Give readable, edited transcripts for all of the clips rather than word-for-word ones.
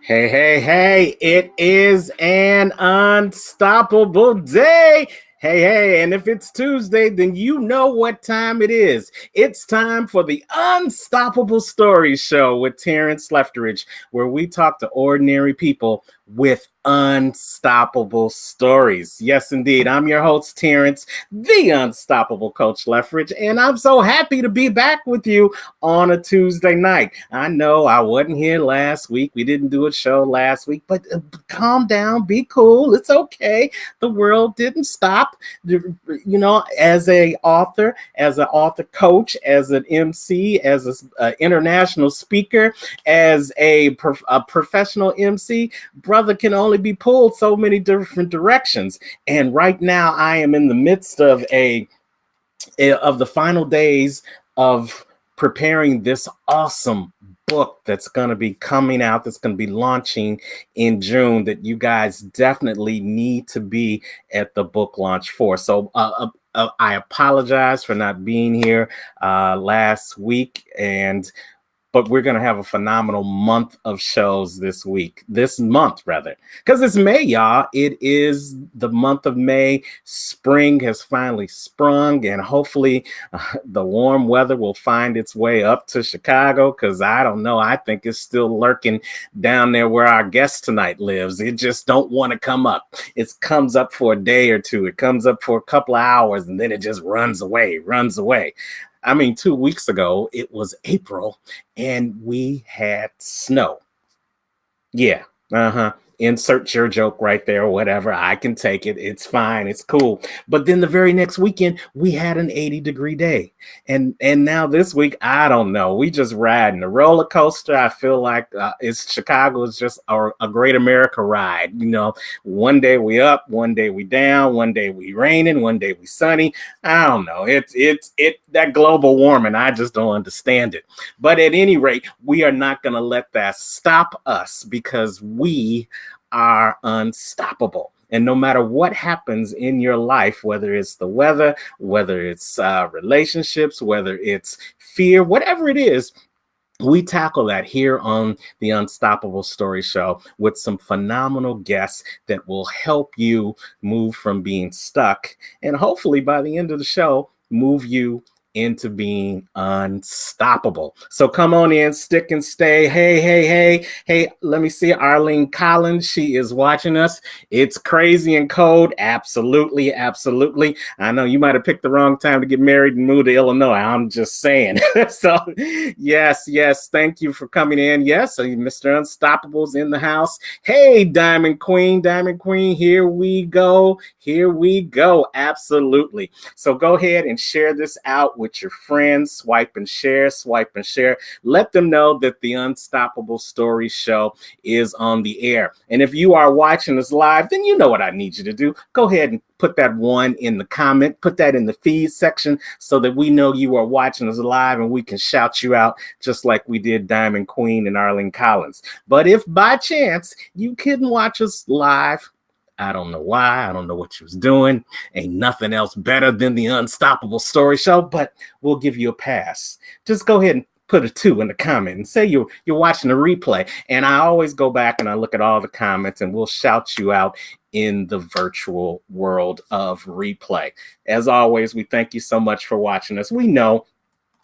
Hey, hey, hey, it is an unstoppable day. Hey, hey, and if it's Tuesday, then you know what time it is. It's time for the Unstoppable Stories Show with Terrance Leftridge, where we talk to ordinary people with unstoppable stories. Yes, indeed. I'm your host, Terrance, the Unstoppable Coach Leftridge, and I'm so happy to be back with you on a Tuesday night. I know I wasn't here last week. We didn't do a show last week, but calm down, be cool. It's okay. The world didn't stop. You know, as an author coach, as an MC, as an international speaker, as a professional MC, brother can only be pulled so many different directions. And right now I am in the midst of the final days of preparing this awesome book that's going to be coming out, that's going to be launching in June, that you guys definitely need to be at the book launch for. So I apologize for not being here last week, but we're going to have a phenomenal month of shows this month, because it's May, y'all. It is the month of May. Spring has finally sprung, and hopefully the warm weather will find its way up to Chicago, because I don't know. I think it's still lurking down there where our guest tonight lives. It just don't want to come up. It comes up for a day or two. It comes up for a couple of hours, and then it just runs away. I mean, 2 weeks ago, it was April, and we had snow. Yeah, Insert your joke right there or whatever. I can take it. It's fine. It's cool. But then the very next weekend, we had an 80-degree day. And now this week, I don't know. We just riding a roller coaster. I feel like Chicago is just a great America ride. You know, one day we up, one day we down, one day we raining, one day we sunny. I don't know. It's that global warming. I just don't understand it. But at any rate, we are not going to let that stop us, because we are unstoppable. And no matter what happens in your life, whether it's the weather, whether it's relationships, whether it's fear, whatever it is, we tackle that here on the Unstoppable Story Show with some phenomenal guests that will help you move from being stuck, and hopefully by the end of the show, move you into being unstoppable. So come on in, stick and stay. Hey, let me see Arlene Collins. She is watching us. It's crazy and cold. Absolutely. I know you might have picked the wrong time to get married and move to Illinois. I'm just saying. So yes. Thank you for coming in. Yes, Mr. Unstoppable's in the house. Hey, Diamond Queen, here we go. Absolutely. So go ahead and share this out with your friends. Swipe and share, swipe and share. Let them know that the Unstoppable Story Show is on the air. And if you are watching us live, then you know what I need you to do. Go ahead and put that one in the comment, put that in the feed section so that we know you are watching us live and we can shout you out just like we did Diamond Queen and Arlene Collins. But if by chance you couldn't watch us live, I don't know why. I don't know what you was doing. Ain't nothing else better than the Unstoppable Story Show, but we'll give you a pass. Just go ahead and put a 2 in the comment and say you're watching the replay. And I always go back and I look at all the comments and we'll shout you out in the virtual world of replay. As always, we thank you so much for watching us. We know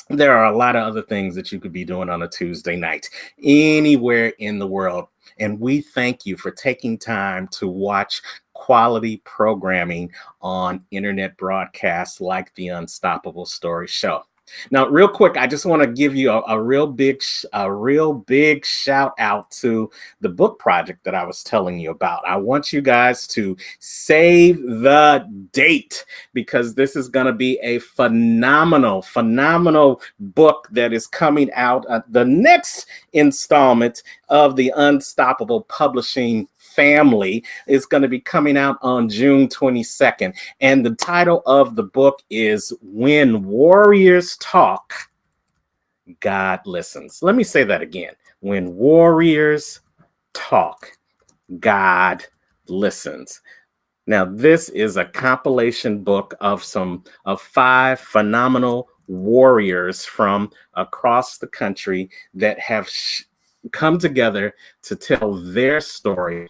there are a lot of other things that you could be doing on a Tuesday night anywhere in the world. And we thank you for taking time to watch quality programming on internet broadcasts like the Unstoppable Story Show. Now, real quick, I just want to give you a real big shout out to the book project that I was telling you about. I want you guys to save the date because this is going to be a phenomenal book that is coming out. The next installment of the Unstoppable Publishing family is going to be coming out on June 22nd. And the title of the book is When Warriors Talk, God Listens. Let me say that again. When Warriors Talk, God Listens. Now, this is a compilation book of 5 phenomenal warriors from across the country that have come together to tell their story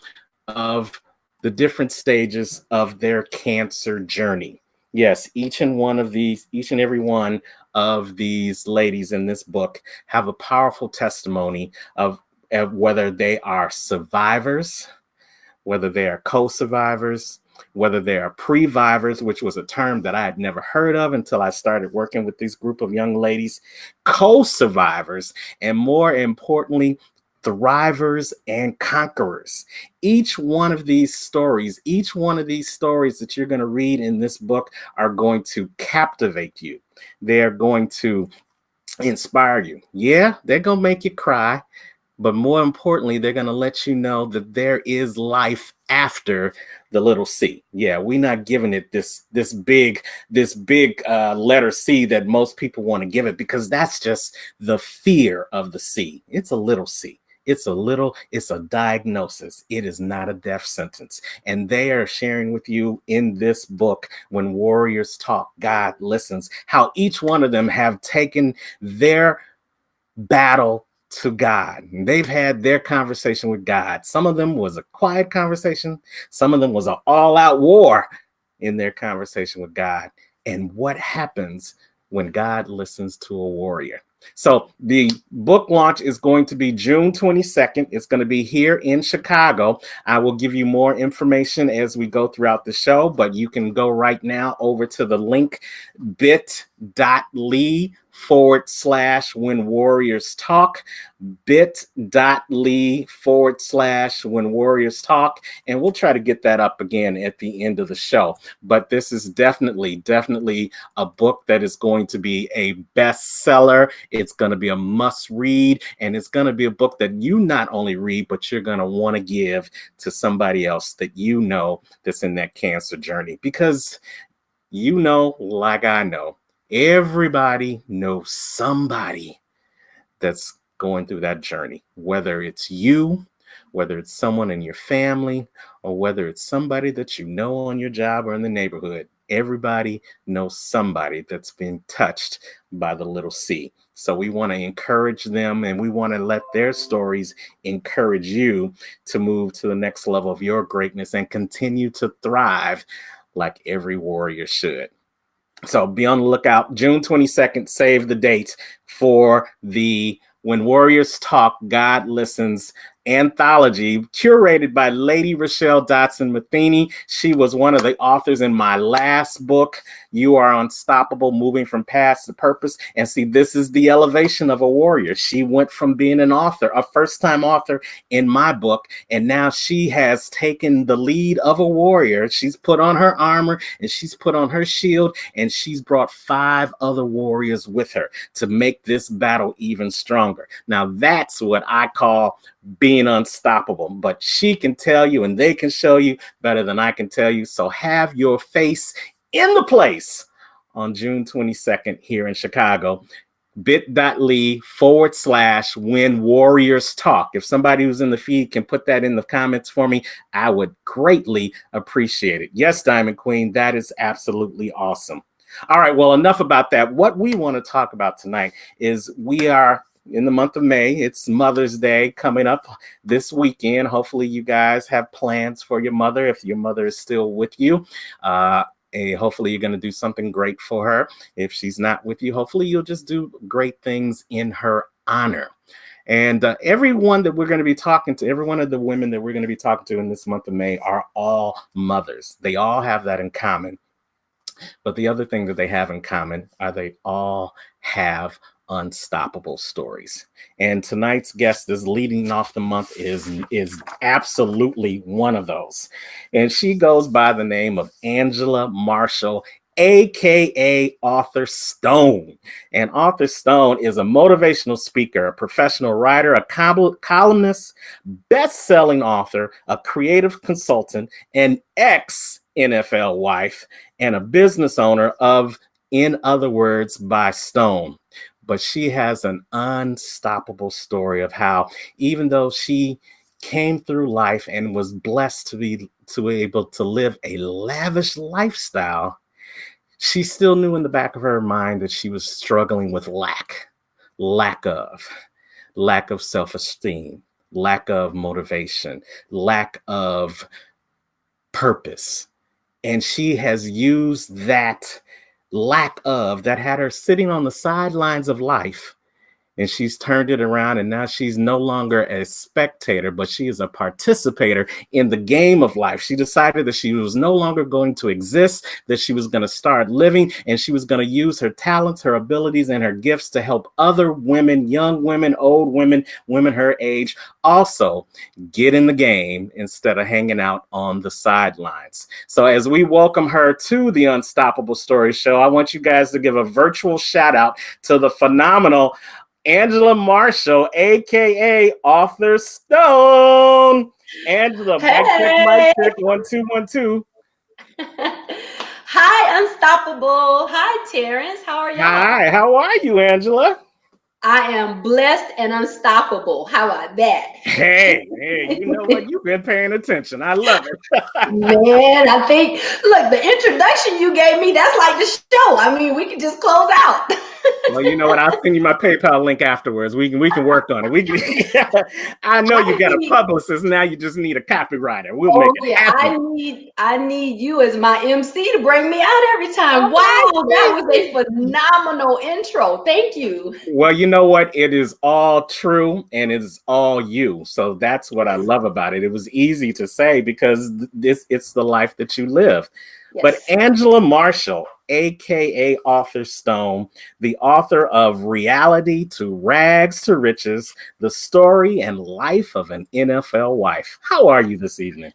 of the different stages of their cancer journey. Yes, each and every one of these ladies in this book have a powerful testimony of whether they are survivors, whether they are co-survivors, whether they are previvors, which was a term that I had never heard of until I started working with this group of young ladies, co-survivors, and more importantly, thrivers and conquerors. Each one of these stories that you're going to read in this book are going to captivate you. They're going to inspire you. Yeah, they're going to make you cry. But more importantly, they're going to let you know that there is life after the little C. Yeah, we're not giving it this big letter C that most people want to give it because that's just the fear of the C. It's a little C. It's a diagnosis. It is not a death sentence. And they are sharing with you in this book, When Warriors Talk, God Listens, how each one of them have taken their battle to God. They've had their conversation with God. Some of them was a quiet conversation. Some of them was an all-out war in their conversation with God. And what happens when God listens to a warrior? So the book launch is going to be June 22nd. It's going to be here in Chicago. I will give you more information as we go throughout the show, but you can go right now over to the link bit.ly/When Warriors Talk, bit.ly/When Warriors Talk, and we'll try to get that up again at the end of the show. But this is definitely a book that is going to be a bestseller. It's going to be a must read, and it's going to be a book that you not only read, but you're going to want to give to somebody else that you know that's in that cancer journey. Because you know, like I know, everybody knows somebody that's going through that journey, whether it's you, whether it's someone in your family, or whether it's somebody that you know on your job or in the neighborhood. Everybody knows somebody that's been touched by the little C. So we want to encourage them, and we want to let their stories encourage you to move to the next level of your greatness and continue to thrive like every warrior should. So be on the lookout. June 22nd, save the date for the When Warriors Talk, God Listens, anthology curated by Lady Rochelle Dotson Matheny. She was one of the authors in my last book, You Are Unstoppable, Moving from Past to Purpose. And see, this is the elevation of a warrior. She went from being an author, a first-time author in my book, and now she has taken the lead of a warrior. She's put on her armor and she's put on her shield, and she's brought 5 other warriors with her to make this battle even stronger. Now, that's what I call being unstoppable, but she can tell you and they can show you better than I can tell you. So have your face in the place on June 22nd here in Chicago. bit.ly/when warriors talk. If somebody who's in the feed can put that in the comments for me, I would greatly appreciate it. Yes, Diamond Queen, that is absolutely awesome. All right, well, enough about that. What we want to talk about tonight is we are in the month of May. It's Mother's Day coming up this weekend. Hopefully you guys have plans for your mother. If your mother is still with you, hopefully you're going to do something great for her. If she's not with you, hopefully you'll just do great things in her honor. And everyone that we're going to be talking to, every one of the women that we're going to be talking to in this month of May are all mothers. They all have that in common. But the other thing that they have in common are they all have unstoppable stories. And tonight's guest is leading off the month is absolutely one of those. And she goes by the name of Angela Marshall, aka Author Stone. And Author Stone is a motivational speaker, a professional writer, a columnist, best-selling author, a creative consultant, an ex-NFL wife, and a business owner of In Other Words by Stone. But she has an unstoppable story of how, even though she came through life and was blessed to be able to live a lavish lifestyle, she still knew in the back of her mind that she was struggling with lack of self-esteem, lack of motivation, lack of purpose. And she has used that lack of that had her sitting on the sidelines of life, and she's turned it around, and now she's no longer a spectator, but she is a participator in the game of life. She decided that she was no longer going to exist, that she was going to start living, and she was going to use her talents, her abilities, and her gifts to help other women, young women, old women, women her age, also get in the game instead of hanging out on the sidelines. So as we welcome her to the Unstoppable Story Show, I want you guys to give a virtual shout out to the phenomenal Angela Marshall, aka Author Stone. Angela, Hey. mic check, 1 2 1 2. Hi, Unstoppable. Hi, Terrance. How are y'all? Hi, how are you, Angela? I am blessed and unstoppable. How about that? Hey, you know what? You've been paying attention. I love it. Man, I think, look, the introduction you gave me, that's like the show. I mean, we can just close out. Well, you know what? I'll send you my PayPal link afterwards. We can work on it. We can. I know you got a publicist now. You just need a copywriter. We'll make it happen. I need you as my MC to bring me out every time. Wow, that was a phenomenal intro. Thank you. Well, you know what? It is all true and it is all you. So that's what I love about it. It was easy to say because it's the life that you live. Yes. But Angela Marshall, aka Author Stone, the author of Reality to Rags to Riches, the story and life of an NFL wife. How are you this evening?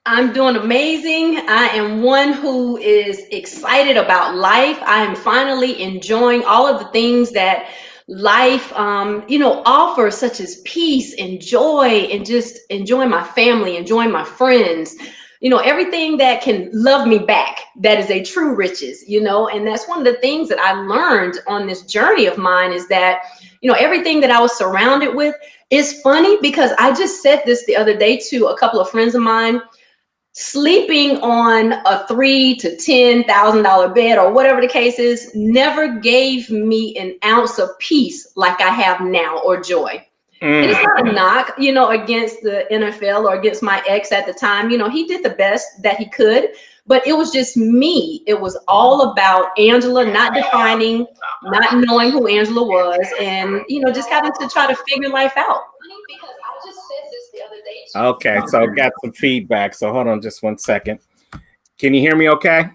I'm doing amazing. I am one who is excited about life. I am finally enjoying all of the things that life, offers, such as peace and joy and just enjoying my family, enjoying my friends, everything that can love me back. That is a true riches, and that's one of the things that I learned on this journey of mine is that, everything that I was surrounded with is funny because I just said this the other day to a couple of friends of mine. Sleeping on a $3,000 to $10,000 bed or whatever the case is never gave me an ounce of peace like I have now or joy. And it's not a knock, against the NFL or against my ex at the time. He did the best that he could, but it was just me. It was all about Angela, not defining, not knowing who Angela was, and just having to try to figure life out. Okay, so got some feedback. So hold on just one second. Can you hear me okay?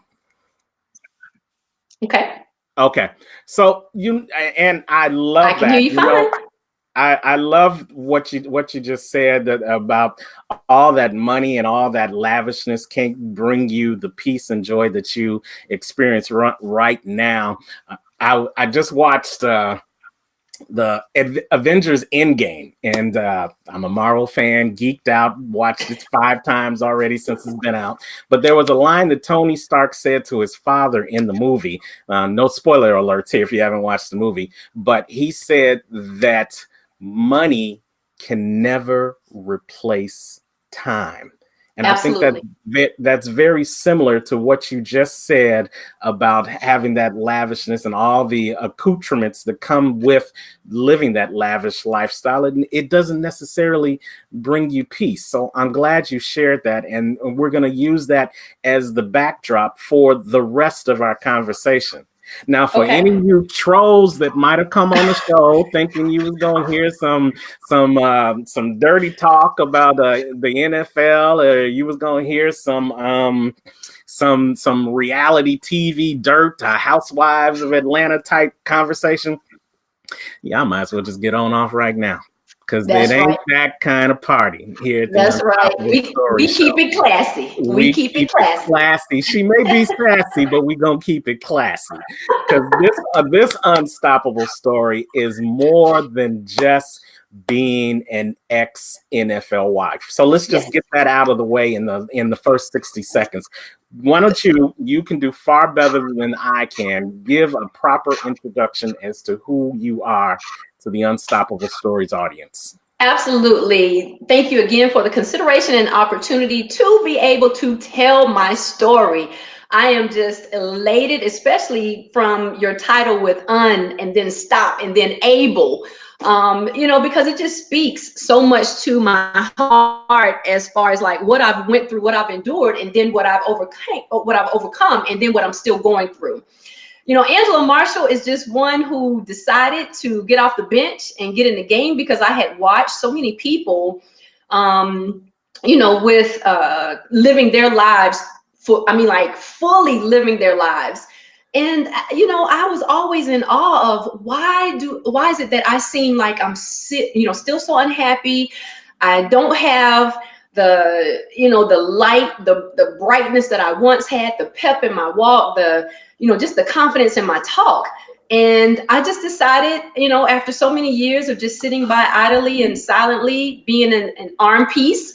Okay. Okay. So and I I love can hear that. you fine. I love what you just said about all that money and all that lavishness can't bring you the peace and joy that you experience right now. I just watched the Avengers Endgame, and I'm a Marvel fan, geeked out, watched it 5 times already since it's been out. But there was a line that Tony Stark said to his father in the movie. No spoiler alerts here if you haven't watched the movie, but he said that money can never replace time. And I think Absolutely. that's very similar to what you just said about having that lavishness and all the accoutrements that come with living that lavish lifestyle. And it doesn't necessarily bring you peace. So I'm glad you shared that. And we're going to use that as the backdrop for the rest of our conversation. Now, for any Okay. of you trolls that might have come on the show thinking you was going to hear some dirty talk about the NFL, or you was going to hear some reality TV dirt, Housewives of Atlanta type conversation, yeah, I might as well just get on off right now, because it That's right. ain't that kind of party here at the That's right. Unstoppable Story We Show. keep it classy. We We keep it keep it classy. classy. She may be sassy, but we gonna keep it classy, because this unstoppable story is more than just being an ex NFL wife. So let's just Yes. get that out of the way in the first 60 seconds. Why don't you can do far better than I can. Give a proper introduction as to who you are to the Unstoppable Stories audience. Absolutely. Thank you again for the consideration and opportunity to be able to tell my story. I am just elated, especially from your title with and then stop and then able. Because it just speaks so much to my heart as far as like what I've went through, what I've endured, and then what I've overcome, and then what I'm still going through. Angela Marshall is just one who decided to get off the bench and get in the game because I had watched so many people, with living their lives like fully living their lives. And I was always in awe of why is it that I seem like I'm still so unhappy. I don't have the light, the brightness that I once had, the pep in my walk, just the confidence in my talk. And I just decided, after so many years of just sitting by idly and silently, being an arm piece,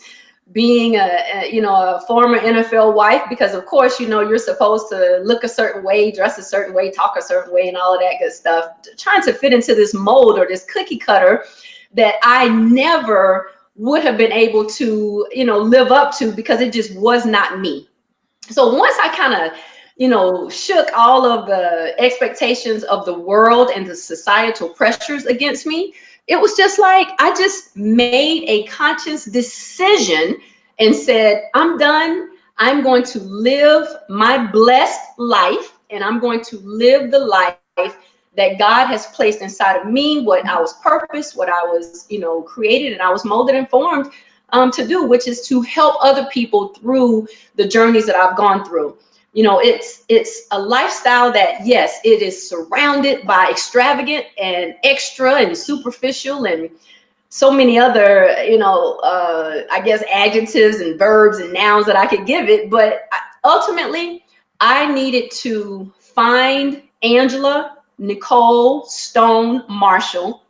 being a former NFL wife, because of course, you're supposed to look a certain way, dress a certain way, talk a certain way, and all of that good stuff, trying to fit into this mold or this cookie cutter that I never would have been able to, live up to, because it just was not me. So once I kind of, shook all of the expectations of the world and the societal pressures against me, it was just like I just made a conscious decision and said, I'm done. I'm going to live my blessed life, and I'm going to live the life that God has placed inside of me, what I was purposed, what I was, created, and I was molded and formed to do, which is to help other people through the journeys that I've gone through. It's a lifestyle that, yes, it is surrounded by extravagant and extra and superficial and so many other, I guess, adjectives and verbs and nouns that I could give it. But ultimately, I needed to find Angela Nicole Stone Marshall,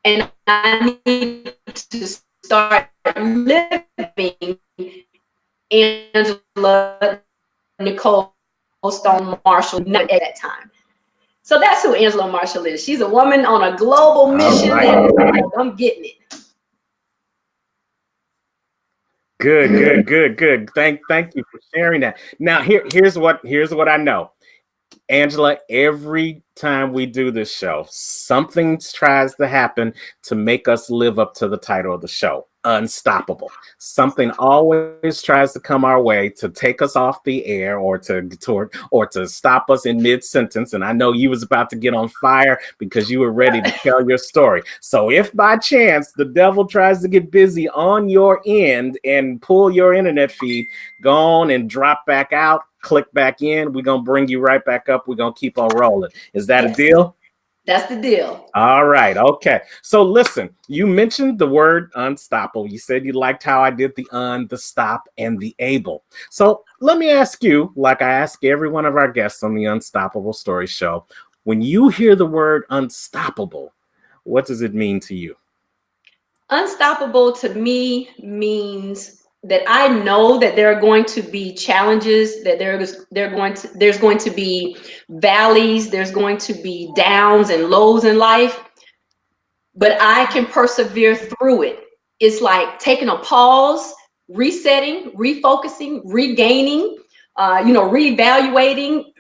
and I needed to start living Angela Nicole Stone Marshall at that time. So that's who Angela Marshall is. She's a woman on a global All mission, right. and I'm getting it. Good. Thank you for sharing that. Now here's what I know. Angela, every time we do this show, something tries to happen to make us live up to the title of the show. unstoppable. Something always tries to come our way to take us off the air or to stop us in mid sentence. And I know you was about to get on fire because you were ready to tell your story. So if by chance the devil tries to get busy on your end and pull your internet feed, go on and drop back out, click back in. We're gonna bring you right back up. We're gonna keep on rolling. Is that a Yes, deal? that's the deal. All right. Okay. So listen, you mentioned the word unstoppable. You said you liked how I did the stop, and the able. So let me ask you, like I ask every one of our guests on the Unstoppable Story Show, when you hear the word unstoppable, what does it mean to you? Unstoppable to me means that I know that there are going to be challenges, that there's going to be valleys, there's going to be downs and lows in life, but I can persevere through it. It's like taking a pause, resetting, refocusing, regaining, reevaluating,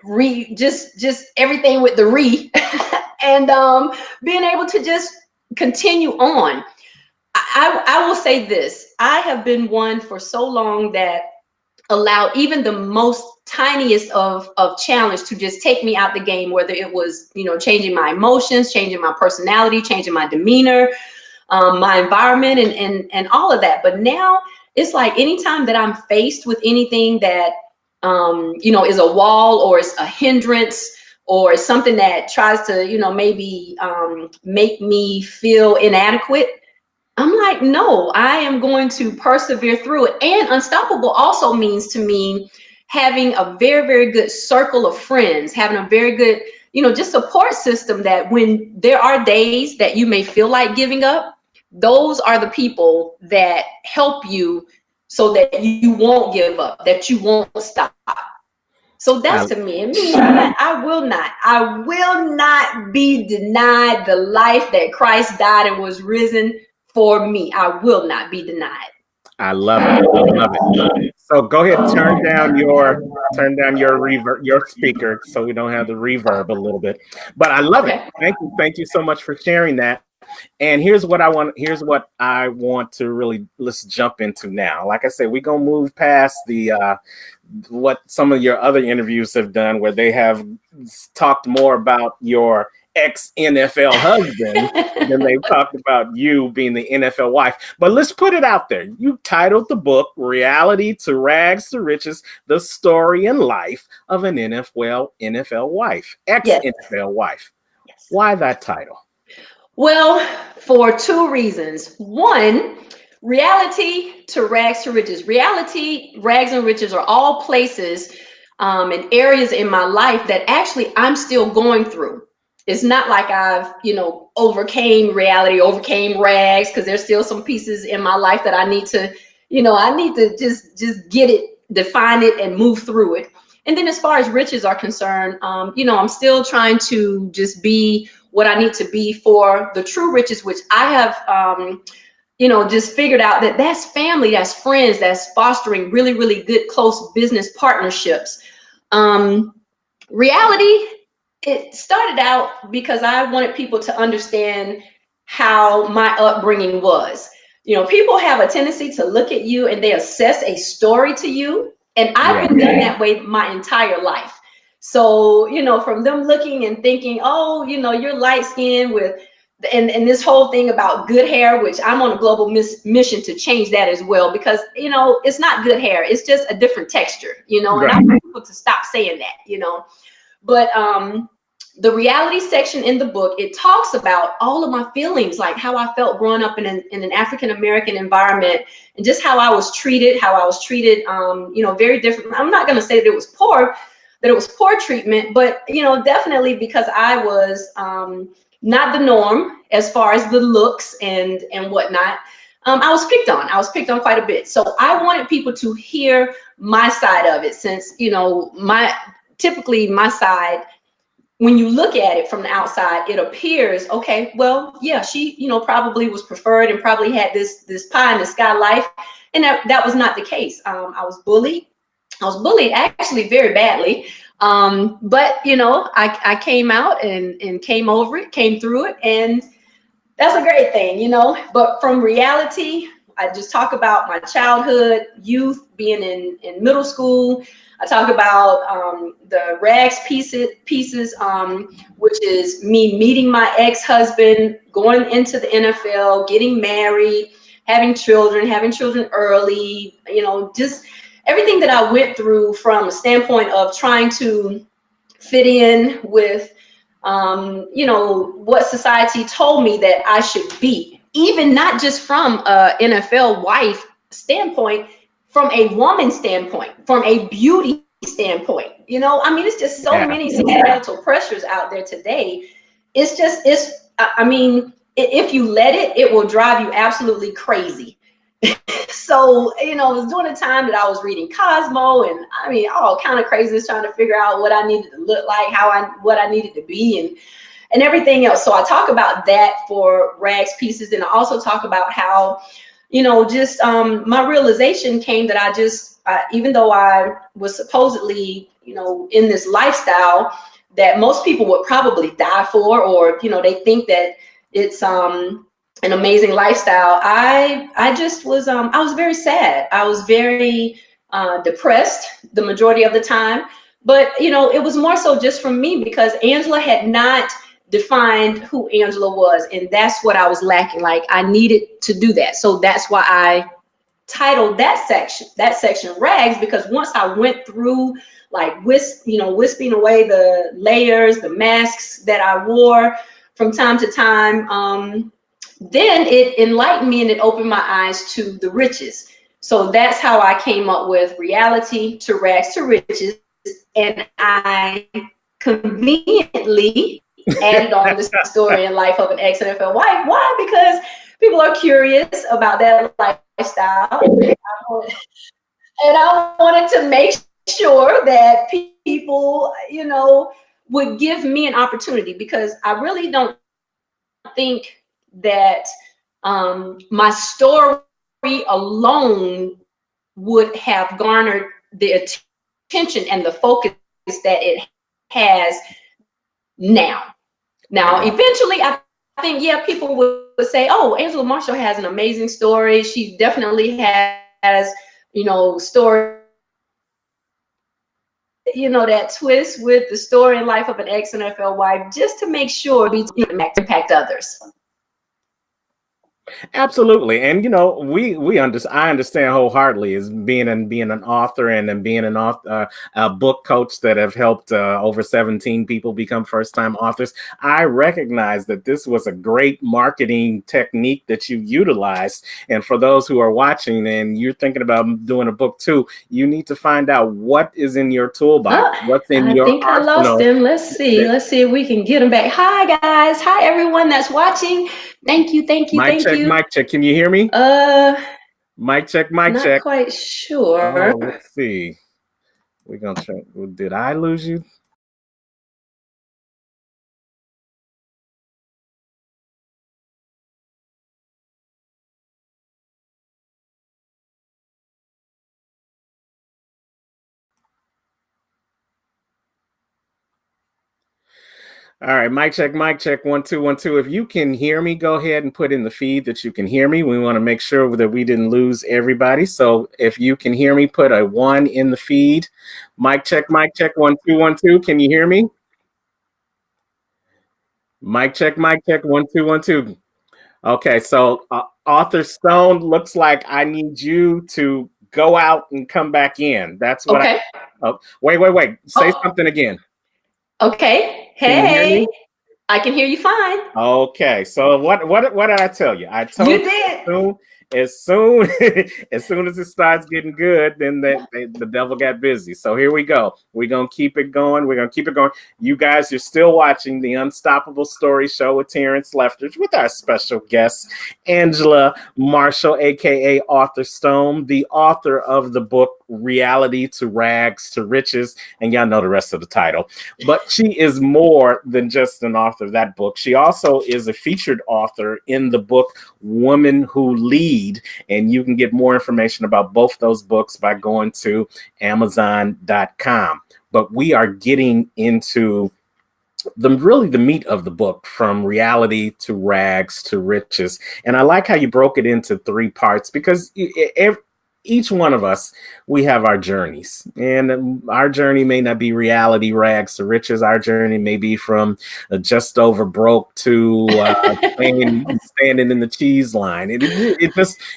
just everything with the re, and being able to just continue on. I will say this. I have been one for so long that allowed even the most tiniest of challenge to just take me out the game, whether it was, changing my emotions, changing my personality, changing my demeanor, my environment, and all of that. But now it's like anytime that I'm faced with anything that, is a wall or is a hindrance or is something that tries to, maybe make me feel inadequate, I'm like, no, I am going to persevere through it. And unstoppable also means to me having a very, very good circle of friends, having a very good, just support system that when there are days that you may feel like giving up, those are the people that help you so that you won't give up, that you won't stop. So that's I, to me, it means that I will not be denied the life that Christ died and was risen for me. I will not be denied. I love it. I love it. So go ahead, turn down your reverb, your speaker, so we don't have the reverb a little bit. But I love it. Okay. Thank you so much for sharing that. And here's what I want to really let's jump into now. Like I said, we're gonna move past the what some of your other interviews have done, where they have talked more about your ex NFL husband than they've talked about you being the NFL wife. But let's put it out there. You titled the book "Reality to Rags to Riches: The Story and Life of an NFL Wife, Ex Yes. NFL Wife." Yes. Why that title? Well, for two reasons. One, reality to rags to riches. Reality, rags and riches are all places and areas in my life that actually I'm still going through. It's not like I've, overcame reality, overcame rags, because there's still some pieces in my life that I need to just get it, define it, and move through it. And then as far as riches are concerned, I'm still trying to just be what I need to be for the true riches, which I have, just figured out that that's family, that's friends, that's fostering really, really good, close business partnerships. Um, Reality, it started out because I wanted people to understand how my upbringing was. People have a tendency to look at you and they assess a story to you. And I've Yeah. been done that way my entire life. So, from them looking and thinking, oh, you're light skinned with, and this whole thing about good hair, which I'm on a global mission to change that as well, because, it's not good hair. It's just a different texture, and I Right. want people to stop saying that. But the reality section in the book, it talks about all of my feelings, like how I felt growing up in an African American environment, and just how I was treated, very different. I'm not going to say that it was poor treatment, but definitely because I was not the norm as far as the looks and whatnot. I was picked on. I was picked on quite a bit. So I wanted people to hear my side of it, since typically my side, when you look at it from the outside, it appears, okay, well, yeah, she, probably was preferred and probably had this pie in the sky life. And that was not the case. I was bullied. I was bullied actually very badly. But I came out and came over it, came through it, and that's a great thing. But from reality, I just talk about my childhood, youth, being in middle school. I talk about the rags pieces, which is me meeting my ex-husband, going into the NFL, getting married, having children early, just everything that I went through from a standpoint of trying to fit in with, what society told me that I should be, even not just from a NFL wife standpoint, from a woman standpoint, from a beauty standpoint. It's just so many societal pressures out there today. If you let it, it will drive you absolutely crazy. So, it was during the time that I was reading Cosmo and all kind of craziness, trying to figure out what I needed to look like, what I needed to be, and everything else. So I talk about that for rags pieces. And I also talk about how, just my realization came that even though I was supposedly, in this lifestyle that most people would probably die for, or, they think that it's an amazing lifestyle. I just was I was very sad. I was very depressed the majority of the time. But it was more so just from me, because Angela had not defined who Angela was, and that's what I was lacking. Like, I needed to do that. So that's why I titled that section Rags, because once I went through, like, wisping away the layers, the masks that I wore from time to time, then it enlightened me and it opened my eyes to the riches. So that's how I came up with Reality to Rags to Riches. And I conveniently added on the story and life of an ex-NFL wife. Why? Because people are curious about that lifestyle. And I wanted to make sure that people, would give me an opportunity, because I really don't think that my story alone would have garnered the attention and the focus that it has now. Now, eventually, I think, people would say, oh, Angela Marshall has an amazing story. She definitely has, story, that twist with the story and life of an ex-NFL wife, just to make sure we impact others. Absolutely. And I understand wholeheartedly, as being an author and then being an author, a book coach that have helped over 17 people become first-time authors. I recognize that this was a great marketing technique that you utilized. And for those who are watching and you're thinking about doing a book too, you need to find out what is in your toolbox, what's in your arsenal. I lost them. Let's see if we can get them back. Hi guys. Hi everyone that's watching. Thank you. Mic check. Can you hear me? Mic check. Not quite sure. Oh, let's see. We're gonna check. Did I lose you? All right, mic check. 1 2 1 2. If you can hear me, go ahead and put in the feed that you can hear me. We want to make sure that we didn't lose everybody. So if you can hear me, put a 1 in the feed. Mic check. 1 2 1 2. Can you hear me? Mic check. 1 2 1 2. Okay, so Author Stone, looks like I need you to go out and come back in. That's what wait. Say something again. Okay. Hey, I can hear you fine. Okay, so what did I tell you? I told you did. As soon as it starts getting good, then the devil got busy. So here we go. We're gonna keep it going. You guys, you're still watching the Unstoppable Story Show with Terrance Leftridge, with our special guest Angela Marshall, aka Author Stone, the author of the book Reality to Rags to Riches, and y'all know the rest of the title. But she is more than just an author of that book. She also is a featured author in the book Women Who Lead. And you can get more information about both those books by going to Amazon.com. But we are getting into really the meat of the book, from reality to rags to riches. And I like how you broke it into three parts, because each one of us, we have our journeys, and our journey may not be reality rags to riches. Our journey may be from just over broke to standing in the cheese line. It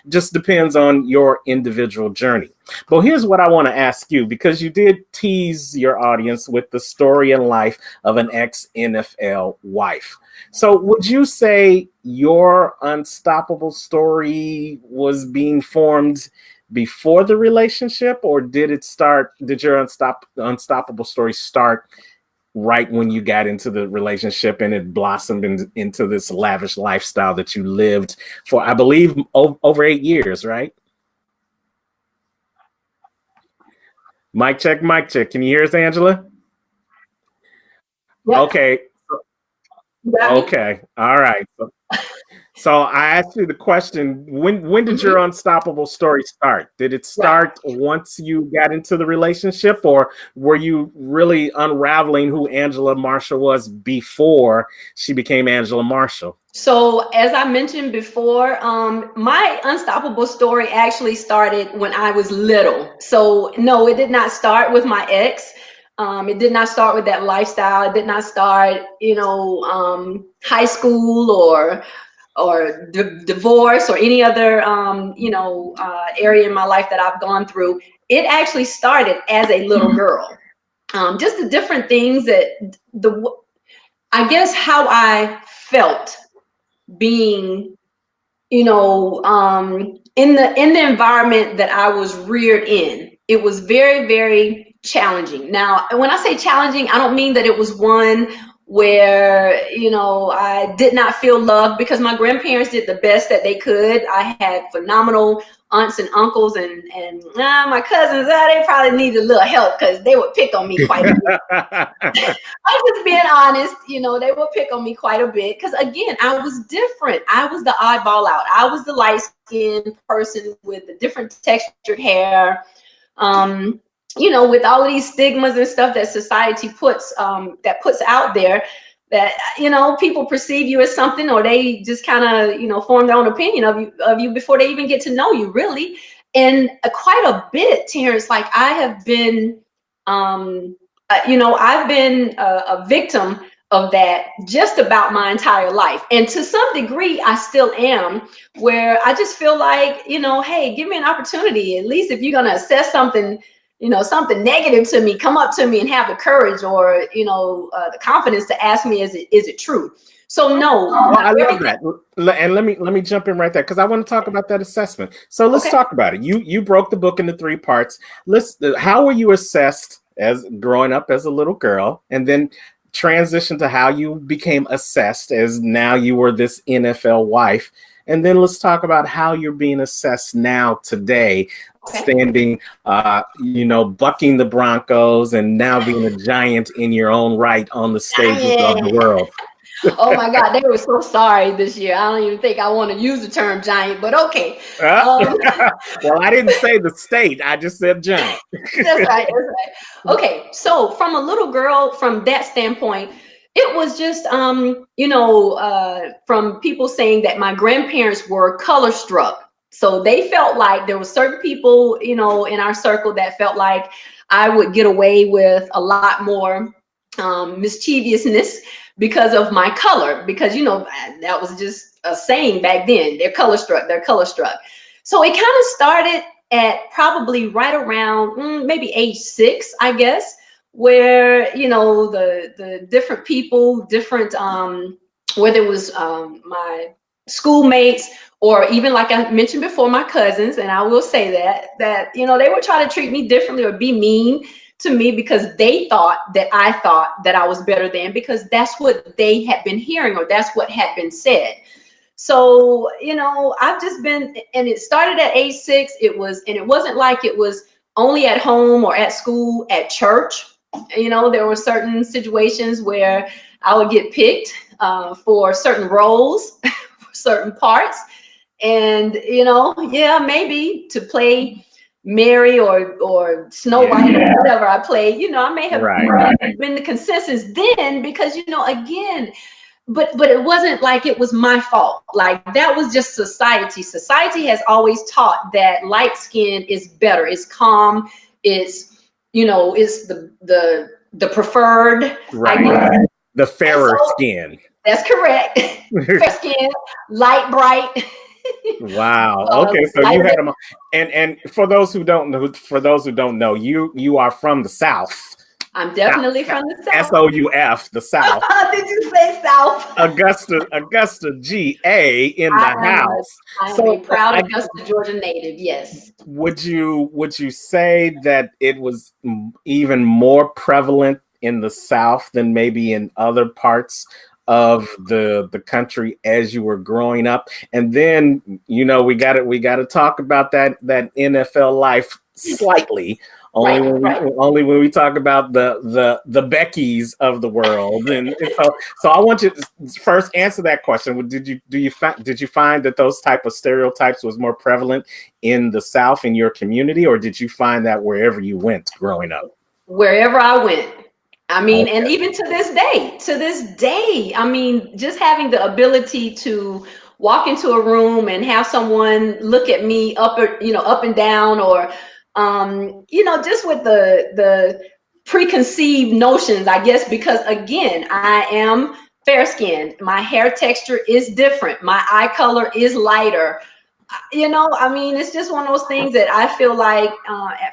just depends on your individual journey. But here's what I want to ask you, because you did tease your audience with the story and life of an ex-NFL wife. So would you say your unstoppable story was being formed before the relationship, or did your unstoppable story start right when you got into the relationship and it blossomed into this lavish lifestyle that you lived for, I believe, over 8 years, right? Mic check, mic check. Can you hear us, Angela? Yep, Okay. you got me. Okay. All right. So I asked you the question, when did your Mhm. unstoppable story start? Did it Right. start once you got into the relationship, or were you really unraveling who Angela Marshall was before she became Angela Marshall? So, as I mentioned before, my unstoppable story actually started when I was little. So, no, it did not start with my ex. It did not start with that lifestyle. It did not start, high school or divorce or any other, area in my life that I've gone through. It actually started as a little girl. Just the different things that I guess how I felt being, in the environment that I was reared in. It was very, very challenging. Now, when I say challenging, I don't mean that it was one where, I did not feel loved, because my grandparents did the best that they could. I had phenomenal aunts and uncles, and my cousins, they probably needed a little help because they would pick on me quite a bit. I'm just being honest, they would pick on me quite a bit because, again, I was different. I was the oddball out. I was the light skinned person with the different textured hair. Um, with all of these stigmas and stuff that society puts out there, that people perceive you as something, or they just kind of form their own opinion of you before they even get to know you, really. And quite a bit, Terrance. Like, I have been um, I've been a victim of that just about my entire life. And to some degree, I still am, where I just feel like, hey, give me an opportunity. At least if you're going to assess something, something negative to me, come up to me and have the courage, or, the confidence to ask me, is it true? So no, Well, I love everything. that. And let me jump in right there, because I want to talk about that assessment. So let's Okay. talk about it. You broke the book into three parts. How were you assessed as growing up as a little girl, and then transition to how you became assessed as now you were this NFL wife, and then let's talk about how you're being assessed now today, Okay. standing, bucking the Broncos, and now being a giant in your own right on the stages of the Giant. world. Oh my God, they were so sorry this year. I don't even think I want to use the term giant, but okay. Uh, Um, well, I didn't say the state. I just said giant. That's right. That's right. Okay. So from a little girl, from that standpoint, it was just, from people saying that my grandparents were color struck. So they felt like there were certain people, in our circle that felt like I would get away with a lot more mischievousness because of my color, because, that was just a saying back then. They're color struck. They're color struck. So it kind of started at probably right around maybe age 6, I guess, where the different people, different whether it was my schoolmates, or even, like I mentioned before, my cousins. And I will say that they would try to treat me differently or be mean to me because they thought that I thought that I was better than, because that's what they had been hearing, or that's what had been said. So, I've just been, and it started at age 6. It wasn't like it was only at home or at school, at church. There were certain situations where I would get picked for certain roles, for certain parts. And, yeah, maybe to play Mary or Snow White or whatever I played. I may have been the consensus then because, again, but it wasn't like it was my fault. Like that was just society. Society has always taught that light skin is better. It's calm. It's, it's the preferred. Right. The fairer skin. That's correct. Fair skin, light, bright. Wow. Okay, so you had them, and for those who don't know, you are from the South. I'm definitely from the South. SOUF, the South. Did you say South? Augusta GA in the house. I am a proud Augusta, Georgia native. Yes. Would you say that it was even more prevalent in the South than maybe in other parts of the country as you were growing up? And then we got to talk about that NFL life slightly. Only when we talk about the Beckys of the world, and so I want you to first answer that question. Did you find that those type of stereotypes was more prevalent in the South in your community, or did you find that wherever you went growing up? Wherever I went. I mean, and even to this day, I mean, just having the ability to walk into a room and have someone look at me up and down, or just with the preconceived notions, I guess, because again, I am fair skinned. My hair texture is different. My eye color is lighter. I mean, it's just one of those things that I feel like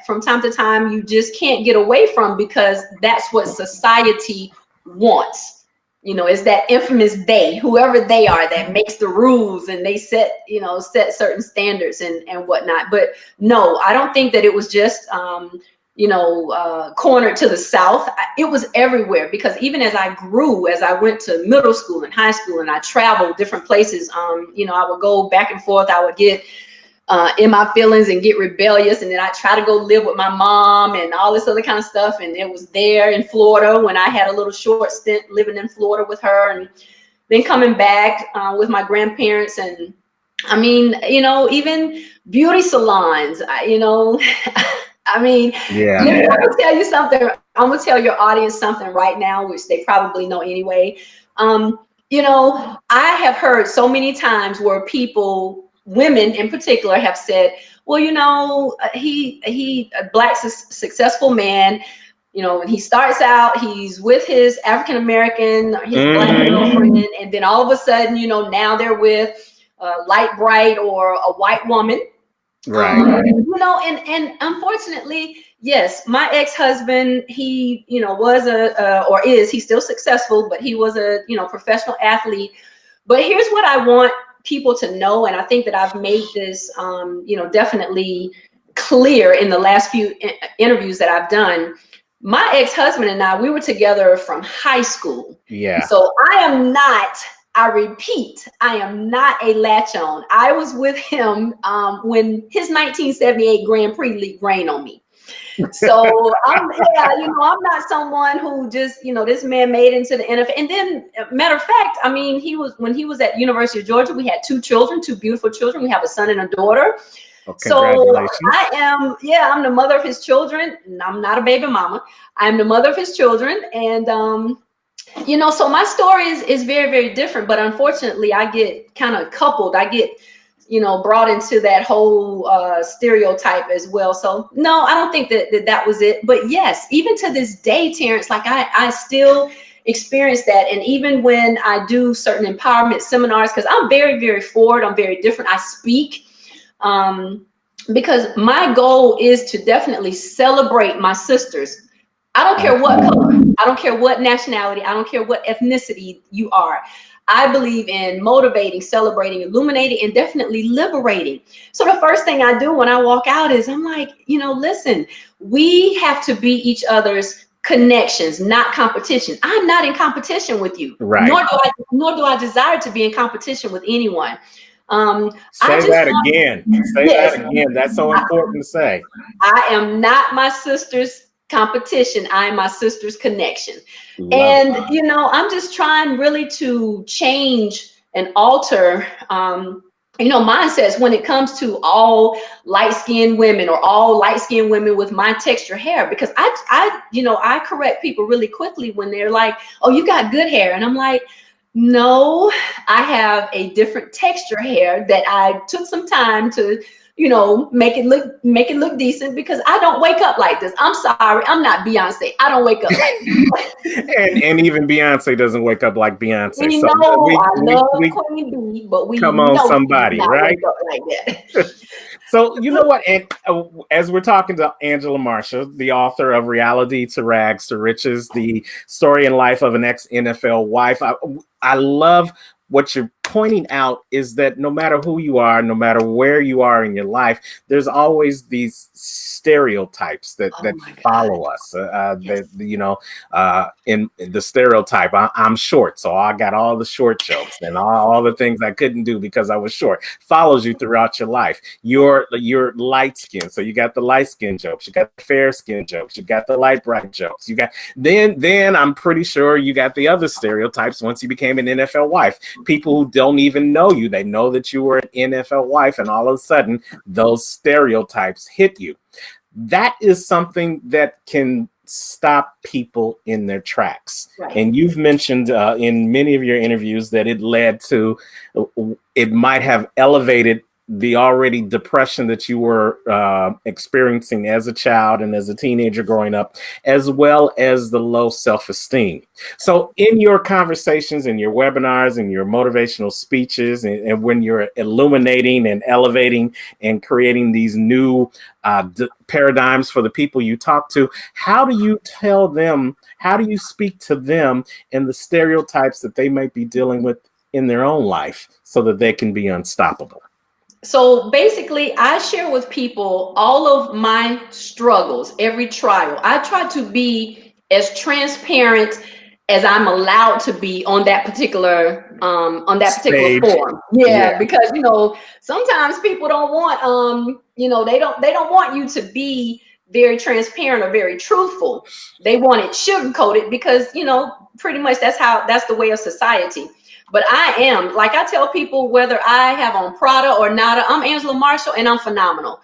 from time to time you just can't get away from, because that's what society wants. It's that infamous they, whoever they are, that makes the rules, and they set certain standards and whatnot. But no, I don't think that it was just cornered to the South. It was everywhere, because even as I grew, as I went to middle school and high school, and I traveled different places, I would go back and forth. I would get in my feelings and get rebellious, and then I try to go live with my mom and all this other kind of stuff. And it was there in Florida when I had a little short stint living in Florida with her, and then coming back with my grandparents. And I mean, even beauty salons, I mean, yeah. I'm gonna tell you something. I'm gonna tell your audience something right now, which they probably know anyway. I have heard so many times where people, women in particular, have said, well, he a Black successful man. When he starts out, he's with his African American, his Black girlfriend, and then all of a sudden, now they're with light bright or a white woman. Right. And unfortunately, yes, my ex-husband, he, was he's still successful, but he was a, professional athlete. But here's what I want people to know, and I think that I've made this, definitely clear in the last few interviews that I've done. My ex-husband and I, we were together from high school. Yeah. So I repeat, I am not a latch on. I was with him when his 1978 Grand Prix leaked rain on me. So I'm not someone who just, this man made into the NFL. And then, matter of fact, I mean, when he was at University of Georgia, we had 2 children, 2 beautiful children. We have a son and a daughter. So I'm the mother of his children. I'm not a baby mama. I'm the mother of his children. And, so my story is very, very different, but unfortunately I get kind of coupled. I get, brought into that whole stereotype as well. So no, I don't think that was it. But yes, even to this day, Terrance, like I still experience that. And even when I do certain empowerment seminars, because I'm very, very forward, I'm very different. I speak because my goal is to definitely celebrate my sisters. I don't care what color, I don't care what nationality, I don't care what ethnicity you are. I believe in motivating, celebrating, illuminating, and definitely liberating. So the first thing I do when I walk out is I'm like, listen, we have to be each other's connections, not competition. I'm not in competition with you, right? Nor do I desire to be in competition with anyone. Say that again. That's so important to say. I am not my sister's competition. I am my sister's connection. And I'm just trying really to change and alter mindsets when it comes to all light-skinned women or all light-skinned women with my texture hair, because I correct people really quickly when they're like, oh, you got good hair, and I'm like, no, I have a different texture hair that I took some time to make it look decent, because I don't wake up like this. I'm sorry, I'm not Beyonce. I don't wake up like And even Beyonce doesn't wake up like Beyonce. we So know I love we Queen Bee, but we come on, know she does somebody, not right? wake up like that. So you know what? And as we're talking to Angela Marshall, the author of Reality to Rags to Riches, the story and life of an ex NFL wife, I love what you're pointing out is that no matter who you are, no matter where you are in your life, there's always these stereotypes Oh that my God. follow us. Yes. In the stereotype, I'm short, so I got all the short jokes and all the things I couldn't do because I was short. Follows you throughout your life. You're light skinned, so you got the light skin jokes, you got the fair skin jokes, you got the light bright jokes, you got then I'm pretty sure you got the other stereotypes once you became an NFL wife. People who don't even know you, they know that you were an NFL wife, and all of a sudden those stereotypes hit you. That is something that can stop people in their tracks. Right. And you've mentioned in many of your interviews that it might have elevated the already depression that you were experiencing as a child and as a teenager growing up, as well as the low self-esteem. So in your conversations and your webinars and your motivational speeches, and when you're illuminating and elevating and creating these new paradigms for the people you talk to, how do you tell them, how do you speak to them and the stereotypes that they might be dealing with in their own life so that they can be unstoppable? So basically, I share with people all of my struggles, every trial. I try to be as transparent as I'm allowed to be on that particular Stage. forum. Yeah. Yeah, because sometimes people don't want they don't want you to be very transparent or very truthful. They want it sugar coated because pretty much that's the way of society. But I am, like I tell people, whether I have on Prada or Nada, I'm Angela Marshall and I'm phenomenal.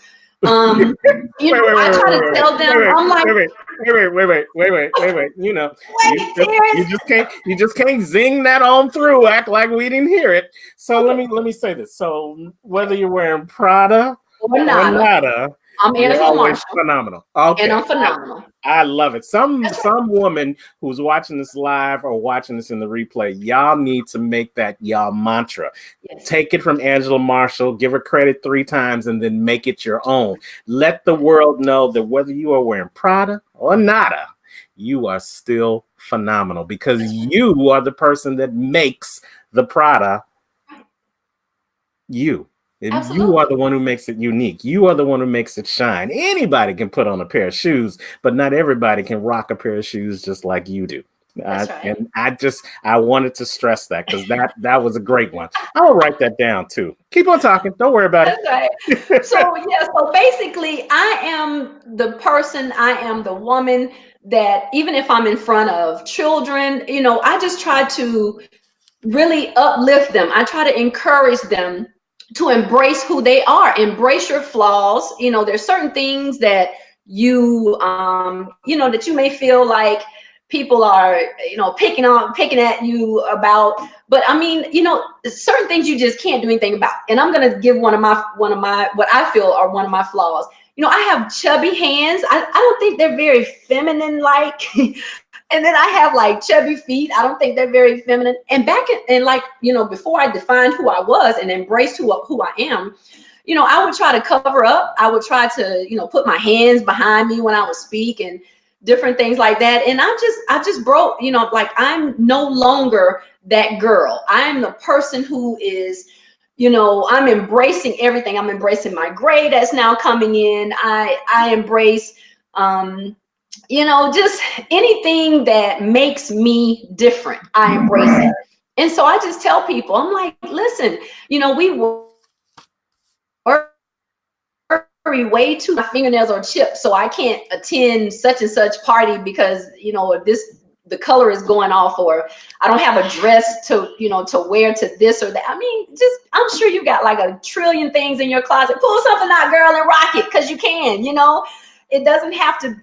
Um, Wait, wait, I wait, try wait, to wait, tell them, wait, I'm like, wait, wait, wait, wait, wait, wait, wait, wait, wait. You wait, Terrance, you just can't zing that on through, act like we didn't hear it. So let me say this. So whether you're wearing Prada or or Nada, nada, I'm you're Angela always Marshall phenomenal. and Okay. I'm phenomenal. I love it. That's right. Some woman who's watching this live or watching this in the replay, y'all need to make that y'all mantra. Yes, Take it from Angela Marshall, give her credit 3 times, and then make it your own. Let the world know that whether you are wearing Prada or nada, you are still phenomenal because that's right. you are the person that makes the Prada you. And you are Absolutely. the one who makes it unique. You are the one who makes it shine. Anybody can put on a pair of shoes, but not everybody can rock a pair of shoes just like you do. That's right. And I wanted to stress that because that was a great one. I'll write that down too. Keep on talking. Don't worry about That's right. it. So yeah, so basically I am the person, I am the woman that even if I'm in front of children, I just try to really uplift them. I try to encourage them to embrace who they are, embrace your flaws. There's certain things that that you may feel like people are, picking at you about. But I mean, certain things you just can't do anything about. And I'm gonna give one of my what I feel are one of my flaws. I have chubby hands. I don't think they're very feminine like. And then I have like chubby feet. I don't think they're very feminine. And before I defined who I was and embraced who I am, I would try to cover up. I would try to, put my hands behind me when I would speak and different things like that. And I just broke, like I'm no longer that girl. I'm the person who is, I'm embracing everything. I'm embracing my gray that's now coming in. I embrace just anything that makes me different, I embrace it. And so I just tell people, I'm like, listen, we worry way too much about my fingernails are chipped, so I can't attend such and such party because, of this. the color is going off, or I don't have a dress to, to wear to this or that. I mean, just, I'm sure you got like a trillion things in your closet. Pull something out, girl, and rock it, because you can. It doesn't have to,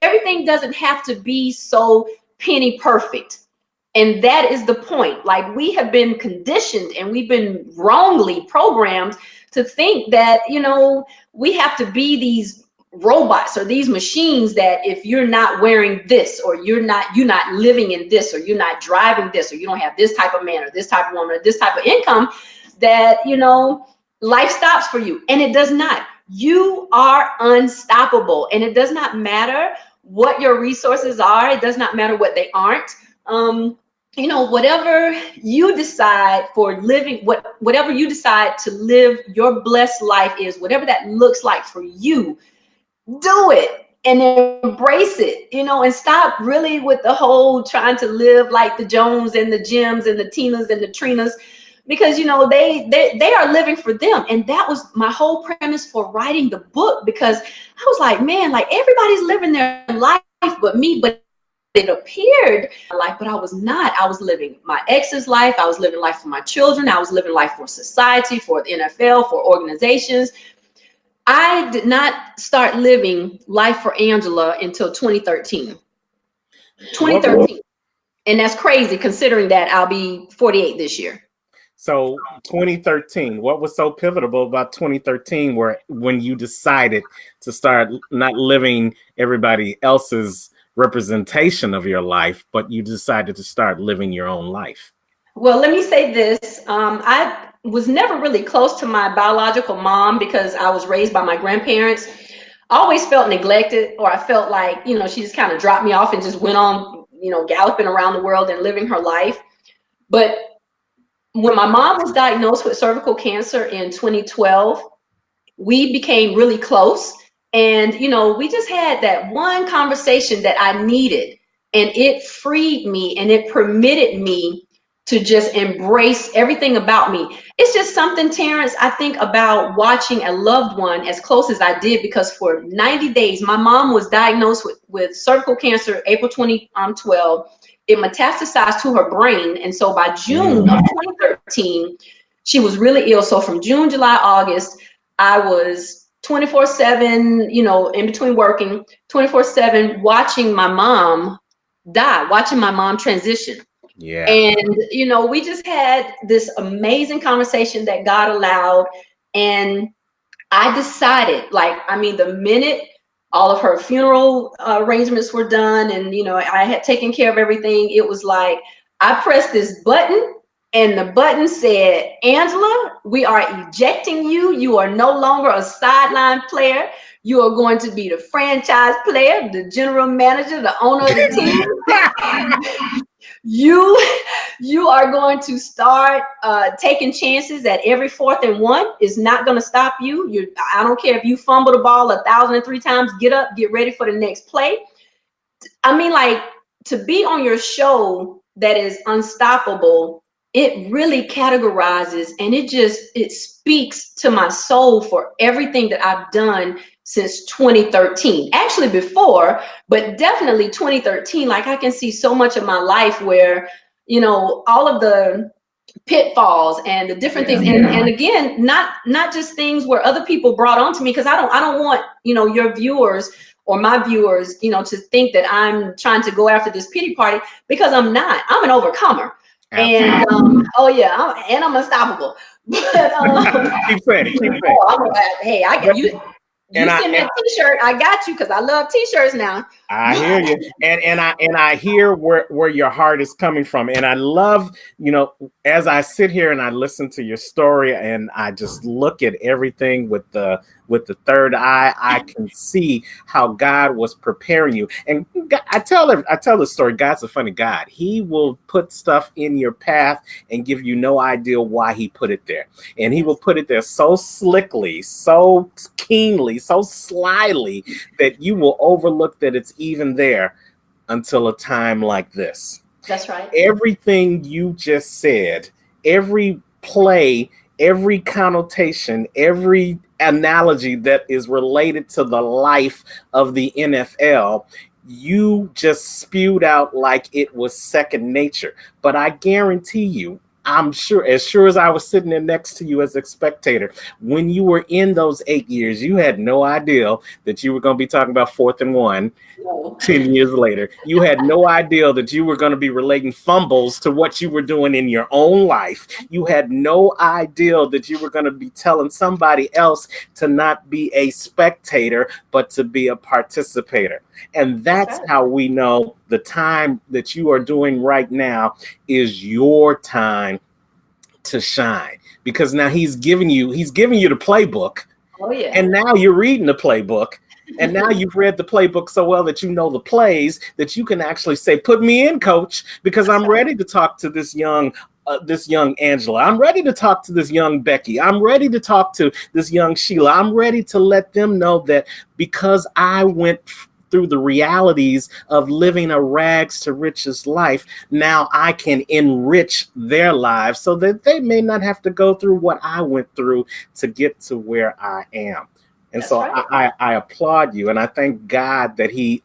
everything doesn't have to be so penny perfect. And that is the point. Like, we have been conditioned and we've been wrongly programmed to think that, we have to be these robots or these machines that if you're not wearing this, or you're not living in this, or you're not driving this, or you don't have this type of man or this type of woman or this type of income, that, life stops for you. And it does not. You are unstoppable. And it does not matter what your resources are. It does not matter what they aren't. Whatever you decide for living, whatever you decide to live your blessed life is, whatever that looks like for you, do it and embrace it, and stop really with the whole trying to live like the Jones and the Jims and the Tinas and the Trinas, because they are living for them. And that was my whole premise for writing the book, because I was like, man, like, everybody's living their life but me. But it appeared life, but I was not. I was living my ex's life. I was living life for my children. I was living life for society, for the NFL, for organizations. I did not start living life for Angela until 2013. 2013. And that's crazy, considering that I'll be 48 this year. So 2013, what was so pivotal about 2013 when you decided to start not living everybody else's representation of your life, but you decided to start living your own life? Well, let me say this. I was never really close to my biological mom because I was raised by my grandparents. I always felt neglected, or I felt like, she just kind of dropped me off and just went on, galloping around the world and living her life. But when my mom was diagnosed with cervical cancer in 2012, we became really close. And, we just had that one conversation that I needed, and it freed me and it permitted me to just embrace everything about me. It's just something, Terrance, I think about watching a loved one as close as I did, because for 90 days, my mom was diagnosed with cervical cancer, April 2012. It metastasized to her brain. And so by June of 2013, she was really ill. So from June, July, August, I was 24/7, in between working, 24/7, watching my mom die, watching my mom transition. Yeah. And, we just had this amazing conversation that God allowed. And I decided, the minute all of her funeral arrangements were done and, I had taken care of everything, it was like, I pressed this button and the button said, Angela, we are ejecting you. You are no longer a sideline player. You are going to be the franchise player, the general manager, the owner of the team. You are going to start taking chances at every 4th and 1. Is not going to stop you. I don't care if you fumble the ball 1,003 times. Get up, get ready for the next play. I mean, like, to be on your show that is Unstoppable, it really categorizes, and it speaks to my soul for everything that I've done since 2013. Actually before, but definitely 2013. Like, I can see so much of my life where, all of the pitfalls and the different things, and again, not just things where other people brought on to me, because I don't want, your viewers or my viewers, to think that I'm trying to go after this pity party, because I'm not. I'm an overcomer. And I'm unstoppable. But keep saying it. Keep saying it. Hey, I got you. You send me a t-shirt, I got you, because I love t-shirts now. I hear you. And I hear where your heart is coming from. And I love, as I sit here and I listen to your story and I just look at everything with the third eye, I can see how God was preparing you. And I tell the story, God's a funny God. He will put stuff in your path and give you no idea why he put it there. And he will put it there so slickly, so keenly, so slyly that you will overlook that it's even there until a time like this. That's right. Everything you just said, every play, every connotation, every analogy that is related to the life of the NFL you just spewed out like it was second nature. But I guarantee you, I'm sure as I was sitting there next to you as a spectator, when you were in those 8 years, you had no idea that you were going to be talking about 4th and 1 No, 10 years later. You had no idea that you were going to be relating fumbles to what you were doing in your own life. You had no idea that you were going to be telling somebody else to not be a spectator, but to be a participator. And that's that's right. how we know the time that you are doing right now is your time to shine, because now he's giving you the playbook, Oh yeah, and now you're reading the playbook. And now you've read the playbook so well that you know the plays, that you can actually say, "Put me in, coach, because that's I'm right. ready to talk to this young Angela. I'm ready to talk to this young Becky. I'm ready to talk to this young Sheila. I'm ready to let them know that because I went through the realities of living a rags to riches life, now I can enrich their lives so that they may not have to go through what I went through to get to where I am." And That's so right. I applaud you, and I thank God that he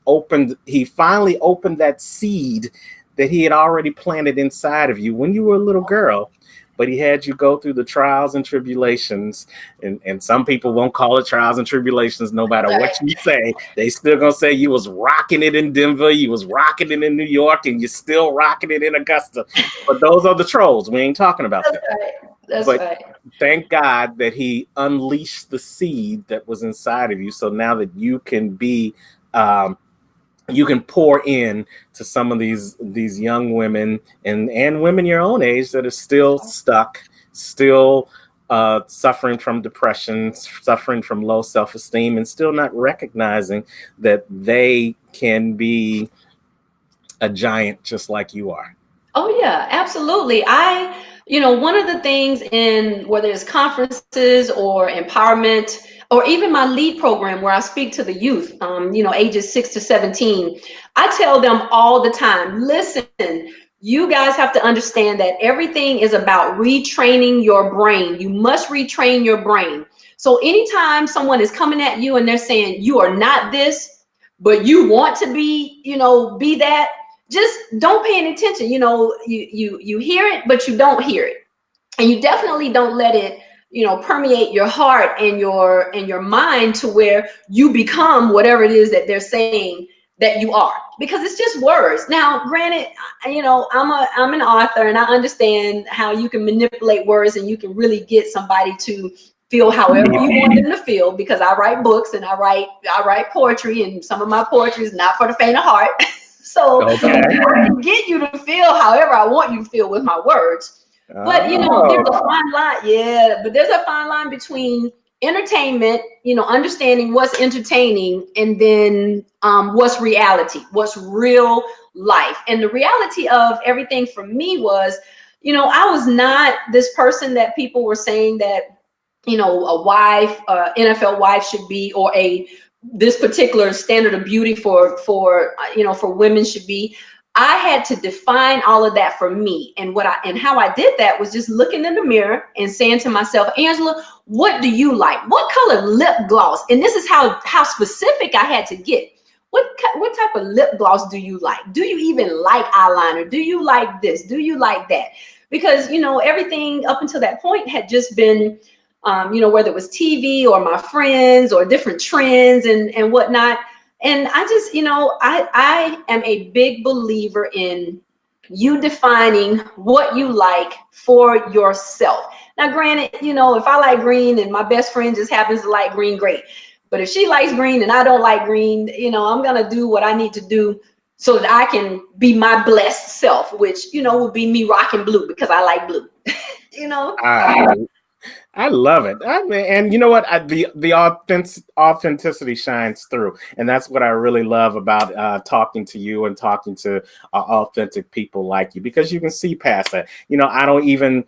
finally opened that seed that he had already planted inside of you when you were a little girl. But he had you go through the trials and tribulations, and some people won't call it trials and tribulations. No matter what you Right. say, they still gonna say you was rocking it in Denver, you was rocking it in New York, and you're still rocking it in Augusta. But those are the trolls. We ain't talking about That's them. right. That's But right. thank God that he unleashed the seed that was inside of you. So now that um, you can pour in to some of these young women and women your own age that are still stuck, still suffering from depression, suffering from low self-esteem, and still not recognizing that they can be a giant just like you are. Oh yeah, absolutely. One of the things in whether it's conferences or empowerment or even my lead program where I speak to the youth, ages 6 to 17, I tell them all the time, listen, you guys have to understand that everything is about retraining your brain. You must retrain your brain. So anytime someone is coming at you and they're saying you are not this, but you want to be that, just don't pay any attention. You hear it, but you don't hear it, and you definitely don't let it permeate your heart and your mind to where you become whatever it is that they're saying that you are, because it's just words. Now granted, I'm an author and I understand how you can manipulate words and you can really get somebody to feel however you want them to feel, because I write books and I write poetry, and some of my poetry is not for the faint of heart. So Okay. I can get you to feel however I want you to feel with my words. But there's a Oh, fine line. Yeah, but there's a fine line between entertainment, understanding what's entertaining, and then what's reality, what's real life. And the reality of everything for me was, I was not this person that people were saying that, a wife, NFL wife should be, or a this particular standard of beauty for women should be. I had to define all of that for me, and how I did that was just looking in the mirror and saying to myself, Angela, what do you like? What color lip gloss? And this is how specific I had to get. What type of lip gloss do you like? Do you even like eyeliner? Do you like this? Do you like that? Because everything up until that point had just been whether it was TV or my friends or different trends and whatnot. And I just, I am a big believer in you defining what you like for yourself. Now, granted, if I like green and my best friend just happens to like green, great. But if she likes green and I don't like green, I'm going to do what I need to do so that I can be my blessed self, which, would be me rocking blue because I like blue, you know? I I love it. I mean, and you know what? The authenticity shines through, and that's what I really love about talking to you and talking to authentic people like you, because you can see past that. I don't even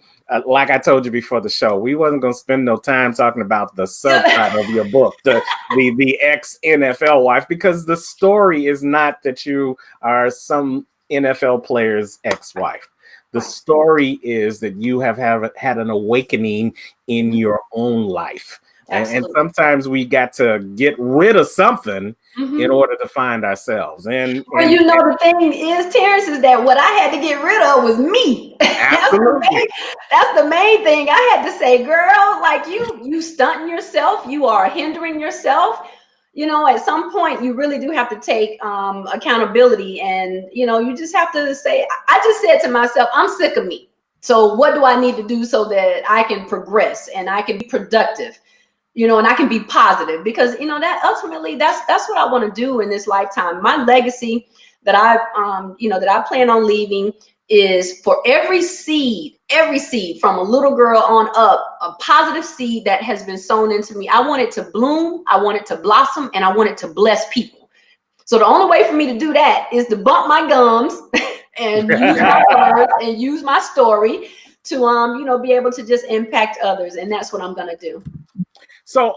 like I told you before the show, we wasn't going to spend no time talking about the subtitle of your book, the ex NFL wife, because the story is not that you are some NFL player's ex-wife. The Right. story is that you have had an awakening in your own life, And Absolutely. sometimes we got to get rid of something in Mm-hmm. order to find ourselves. Well, the thing is, Terrance, is that what I had to get rid of was me. Absolutely. That's the main thing. I had to say, girl, like you stunting yourself, you are hindering yourself. At some point, you really do have to take accountability, and you just have to say. I just said to myself, I'm sick of me. So what do I need to do so that I can progress and I can be productive? And I can be positive, because that ultimately that's what I want to do in this lifetime. My legacy that I plan on leaving is for every seed from a little girl on up, a positive seed that has been sown into me. I want it to bloom, I want it to blossom, and I want it to bless people. So the only way for me to do that is to bump my gums and use my words and use my story to be able to just impact others, and that's what I'm going to do. So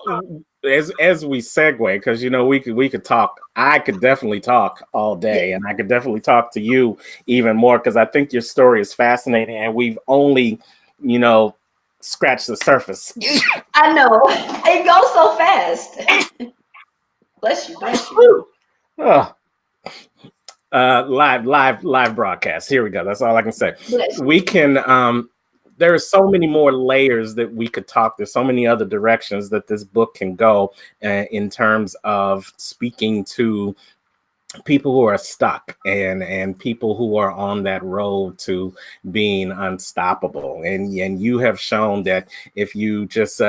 as we segue, because we could talk. I could definitely talk all day, Yeah. and I could definitely talk to you even more, because I think your story is fascinating, and we've only scratched the surface. I know. It goes so fast. Bless you, bless you. Oh, live broadcast. Here we go. That's all I can say. Bless you. We can. There are so many more layers that we could talk. There's so many other directions that this book can go in terms of speaking to people who are stuck and people who are on that road to being unstoppable. And you have shown that if you just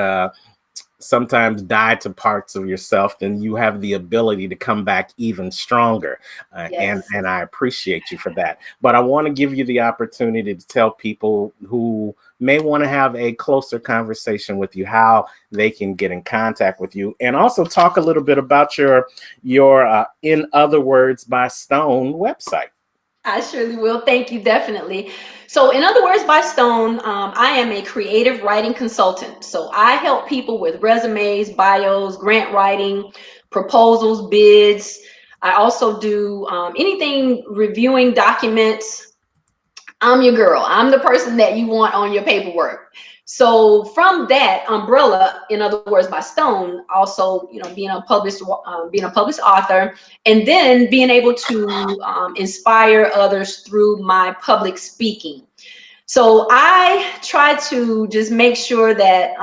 sometimes die to parts of yourself, then you have the ability to come back even stronger. And Yes. I appreciate you for that. But I want to give you the opportunity to tell people who may want to have a closer conversation with you how they can get in contact with you, and also talk a little bit about your In Other Words by Stone website. I surely will. Thank you, definitely. So, in other words, by Stone, I am a creative writing consultant. So, I help people with resumes, bios, grant writing, proposals, bids. I also do anything reviewing documents. I'm your girl. I'm the person that you want on your paperwork. So from that umbrella, in other words, by Stone, also being a published author, and then being able to inspire others through my public speaking. So I try to just make sure that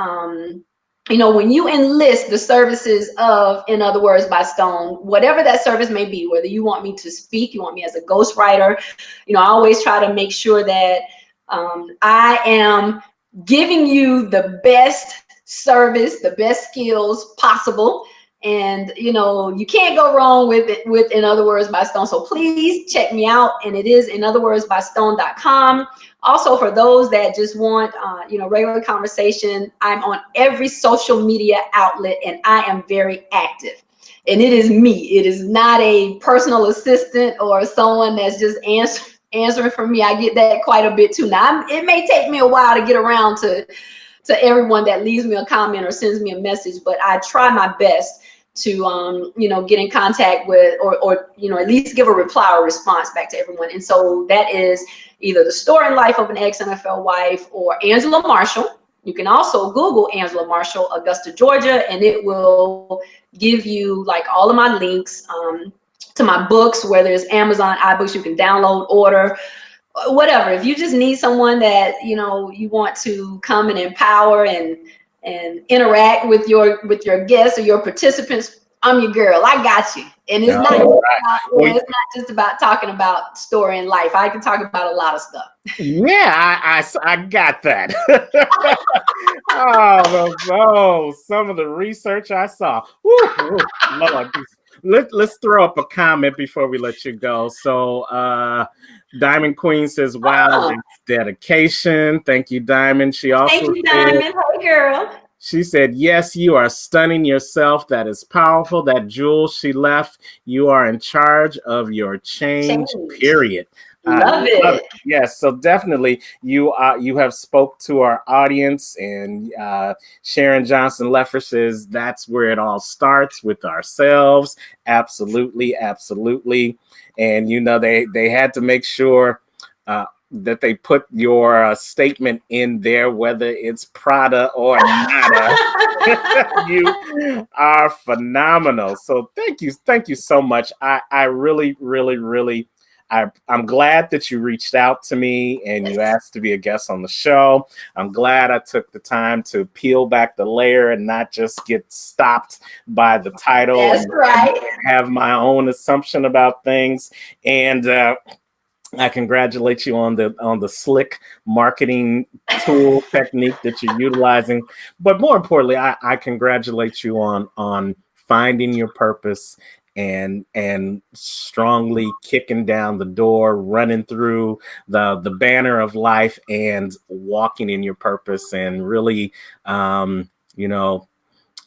when you enlist the services of, in other words, by Stone, whatever that service may be, whether you want me to speak, you want me as a ghostwriter, I always try to make sure that I am giving you the best service, the best skills possible. And you can't go wrong with it, with In Other Words by Stone. So please check me out, and it is inotherwordsbystone.com. Also, for those that just want regular conversation, I'm on every social media outlet, and I am very active. And it is me. It is not a personal assistant or someone that's just answering for me. I get that quite a bit too. Now, it may take me a while to get around to everyone that leaves me a comment or sends me a message, but I try my best to get in contact with, or at least give a reply or response back to everyone. And so that is either The Story and Life of an Ex-NFL Wife or Angela Marshall. You can also Google Angela Marshall, Augusta, Georgia, and it will give you like all of my links to my books, whether it's Amazon, iBooks, you can download, order, whatever. If you just need someone that you want to come and empower and interact with your guests or your participants, I'm your girl. I got you. And it's not Well, it's not just about talking about story and life. I can talk about a lot of stuff. yeah, I got that. Oh, some of the research I saw. Woo, woo, Lord. Let's throw up a comment before we let you go. So Diamond Queen says, wow, that's dedication. Thank you, Diamond. She also Thank you, Diamond. Hey, girl. She said, yes, you are stunning yourself. That is powerful. That jewel she left. You are in charge of your change, period. Love it. Yes, so definitely you have spoke to our audience, and Sharon Johnson Leftridge says that's where it all starts, with ourselves. Absolutely, absolutely. And they had to make sure put your statement in there, whether it's Prada or nada. You are phenomenal. So thank you so much. I really, really, really, I'm glad that you reached out to me and you asked to be a guest on the show. I'm glad I took the time to peel back the layer and not just get stopped by the title That's and right. have my own assumption about things. And I congratulate you on the slick marketing tool technique that you're utilizing. But more importantly, I congratulate you on finding your purpose and strongly kicking down the door, running through the banner of life and walking in your purpose and really you know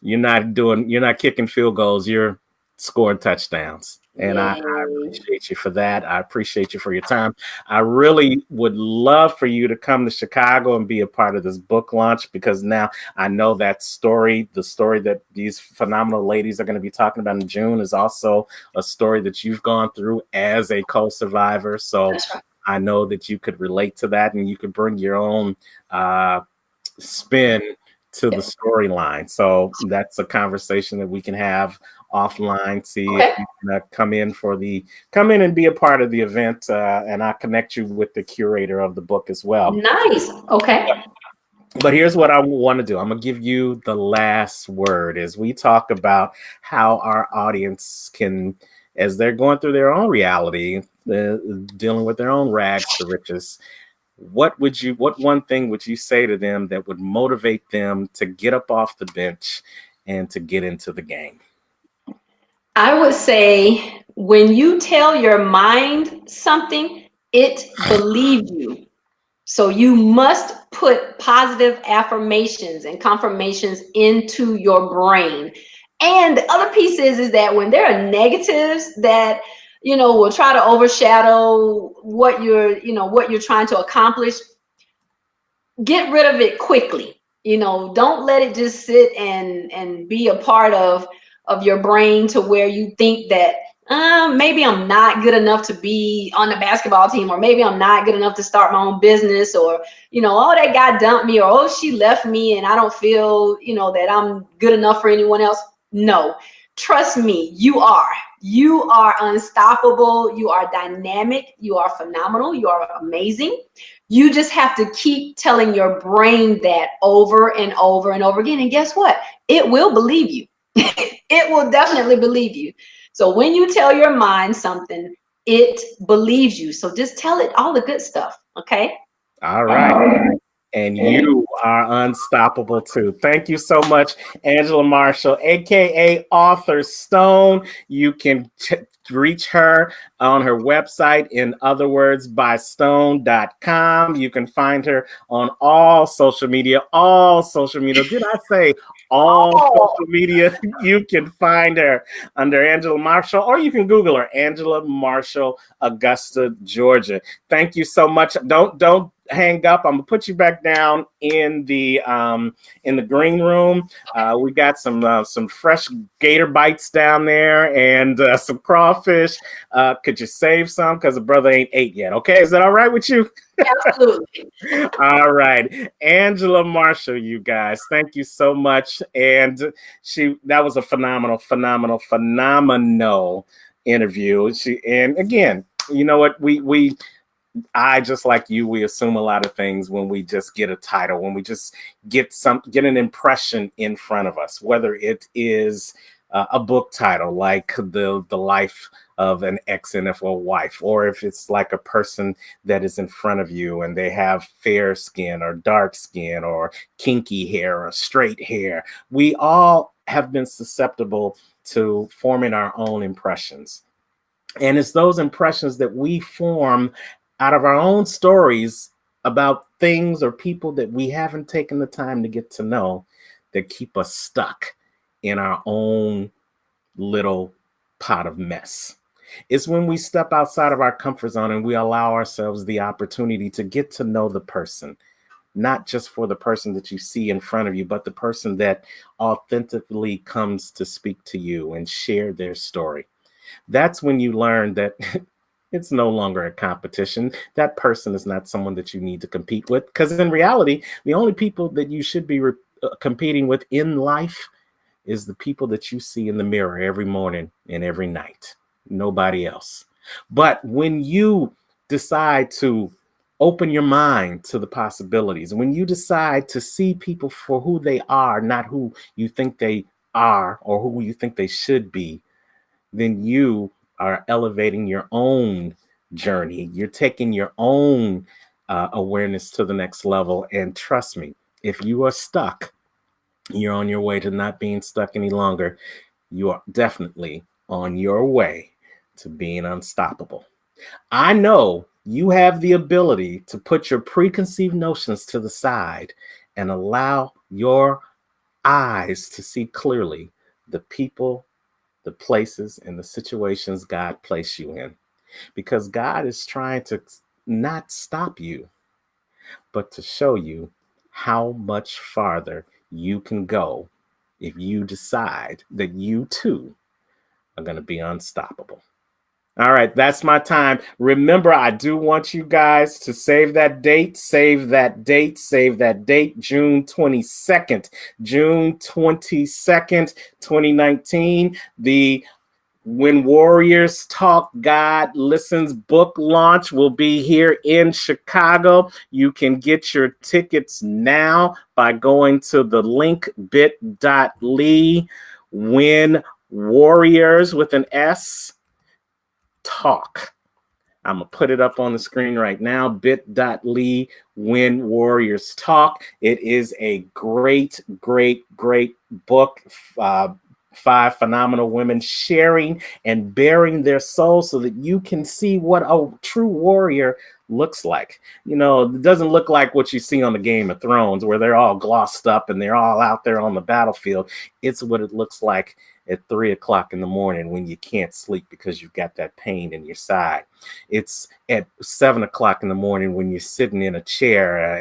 you're not kicking field goals, you're scoring touchdowns. And I Yay. appreciate you for that. I appreciate you for your time. I really would love for you to come to Chicago and be a part of this book launch, because now I know that story, the story that these phenomenal ladies are going to be talking about in June, is also a story that you've gone through as a co-survivor. So That's right. I know that you could relate to that and you could bring your own uh, spin to the storyline. So that's a conversation that we can have offline. See if Okay. you can come in and be a part of the event, and I'll connect you with the curator of the book as well. Nice. Okay. But here's what I want to do. I'm gonna give you the last word as we talk about how our audience can, as they're going through their own reality, dealing with their own rags to riches, what one thing would you say to them that would motivate them to get up off the bench and to get into the game? I would say when you tell your mind something, it believes you. So you must put positive affirmations and confirmations into your brain. And the other piece is that when there are negatives that will try to overshadow what you're trying to accomplish, get rid of it quickly. Don't let it just sit and be a part of your brain to where you think that maybe I'm not good enough to be on the basketball team, or maybe I'm not good enough to start my own business, or oh, that guy dumped me, or oh, she left me and I don't feel that I'm good enough for anyone else. No, trust me, you are unstoppable, you are dynamic, you are phenomenal, you are amazing. You just have to keep telling your brain that over and over and over again. And guess what? It will believe you. It will definitely believe you. So when you tell your mind something, it believes you. So just tell it all the good stuff. Okay. All right. And you are unstoppable too. Thank you so much, Angela Marshall, aka Author Stone. You can reach her on her website, in other words, bystone.com. You can find her on all social media. All social media. Did I say all Oh, social media? You can find her under Angela Marshall, or you can Google her, Angela Marshall, Augusta, Georgia. Thank you so much. Don't hang up. I'm gonna put you back down in the green room. We got some fresh gator bites down there and some crawfish. Could you save some, because the brother ain't ate yet? Okay, is that all right with you? absolutely. All right, Angela Marshall, you guys, thank you so much. And that was a phenomenal interview. And again, you know what, I, just like you, we assume a lot of things when we just get a title, when we just get an impression in front of us, whether it is a book title like the Life of an Ex-NFL Wife, or if it's like a person that is in front of you and they have fair skin or dark skin or kinky hair or straight hair. We all have been susceptible to forming our own impressions. And it's those impressions that we form out of our own stories about things or people that we haven't taken the time to get to know, that keep us stuck in our own little pot of mess. It's when we step outside of our comfort zone and we allow ourselves the opportunity to get to know the person, not just for the person that you see in front of you, but the person that authentically comes to speak to you and share their story. That's when you learn that It's no longer a competition. That person is not someone that you need to compete with, because in reality, the only people that you should be competing with in life is the people that you see in the mirror every morning and every night. Nobody else. But when you decide to open your mind to the possibilities, when you decide to see people for who they are, not who you think they are or who you think they should be, then you are elevating your own journey. You're taking your own awareness to the next level. And trust me, if you are stuck, you're on your way to not being stuck any longer. You are definitely on your way to being unstoppable. I know you have the ability to put your preconceived notions to the side and allow your eyes to see clearly the people, the places, and the situations God placed you in. Because God is trying to not stop you, but to show you how much farther you can go if you decide that you too are going to be unstoppable. All right, that's my time. Remember, I do want you guys to save that date, save that date, save that date, June 22nd. June 22nd, 2019. The When Warriors Talk God Listens book launch will be here in Chicago. You can get your tickets now by going to the link bit.ly when Warriors with an S talk. I'm going to put it up on the screen right now, bit.ly when Warriors Talk. It is a great, great, great book. Five phenomenal women sharing and bearing their soul so that you can see what a true warrior looks like. You know, it doesn't look like what you see on the Game of Thrones where they're all glossed up and they're all out there on the battlefield. It's what it looks like at 3 o'clock in the morning when you can't sleep because you've got that pain in your side. It's at 7 o'clock in the morning when you're sitting in a chair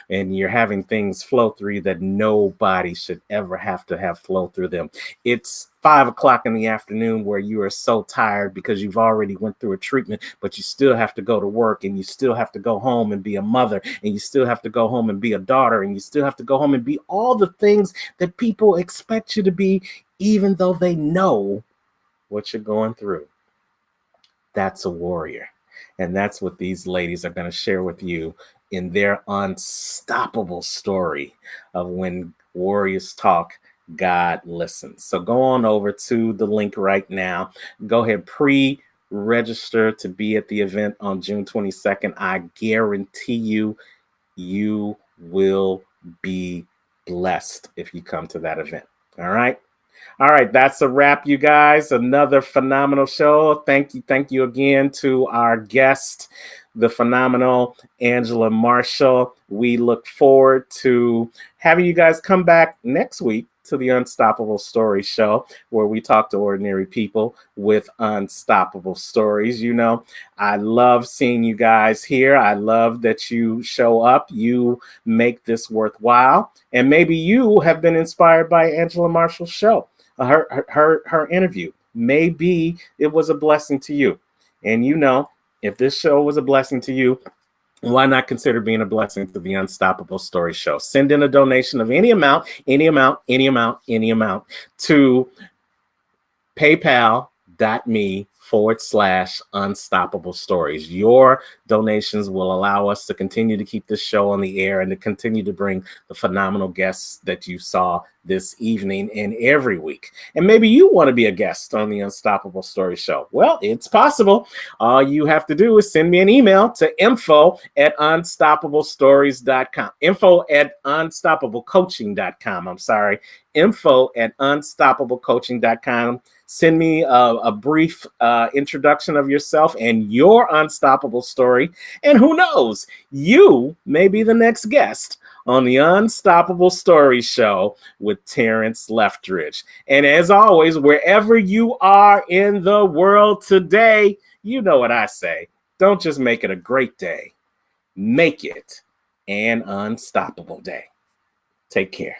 and you're having things flow through you that nobody should ever have to have flow through them. It's 5 o'clock in the afternoon where you are so tired because you've already went through a treatment, but you still have to go to work and you still have to go home and be a mother and you still have to go home and be a daughter and you still have to go home and be all the things that people expect you to be, even though they know what you're going through. That's a warrior. And that's what these ladies are going to share with you in their unstoppable story of when warriors talk, God listens. So go on over to the link right now. Go ahead, pre-register to be at the event on June 22nd. I guarantee you, you will be blessed if you come to that event. All right. All right, that's a wrap, you guys. Another phenomenal show. Thank you again to our guest, the phenomenal Angela Marshall. We look forward to having you guys come back next week to the Unstoppable Story Show, where we talk to ordinary people with unstoppable stories. You know, I love seeing you guys here. I love that you show up. You make this worthwhile. And maybe you have been inspired by Angela Marshall's show. Her interview. Maybe it was a blessing to you. And you know, if this show was a blessing to you, why not consider being a blessing to the Unstoppable Story Show? Send in a donation of any amount to paypal.me/unstoppable stories. Your donations will allow us to continue to keep this show on the air and to continue to bring the phenomenal guests that you saw this evening and every week. And maybe you want to be a guest on the Unstoppable Story Show. Well, it's possible. All you have to do is send me an email to info@unstoppablestories.com. info@unstoppablecoaching.com. I'm sorry. info@unstoppablecoaching.com. Send me a brief introduction of yourself and your unstoppable story. And who knows, you may be the next guest on the Unstoppable Story Show with Terrance Leftridge. And as always, wherever you are in the world today, you know what I say. Don't just make it a great day. Make it an unstoppable day. Take care.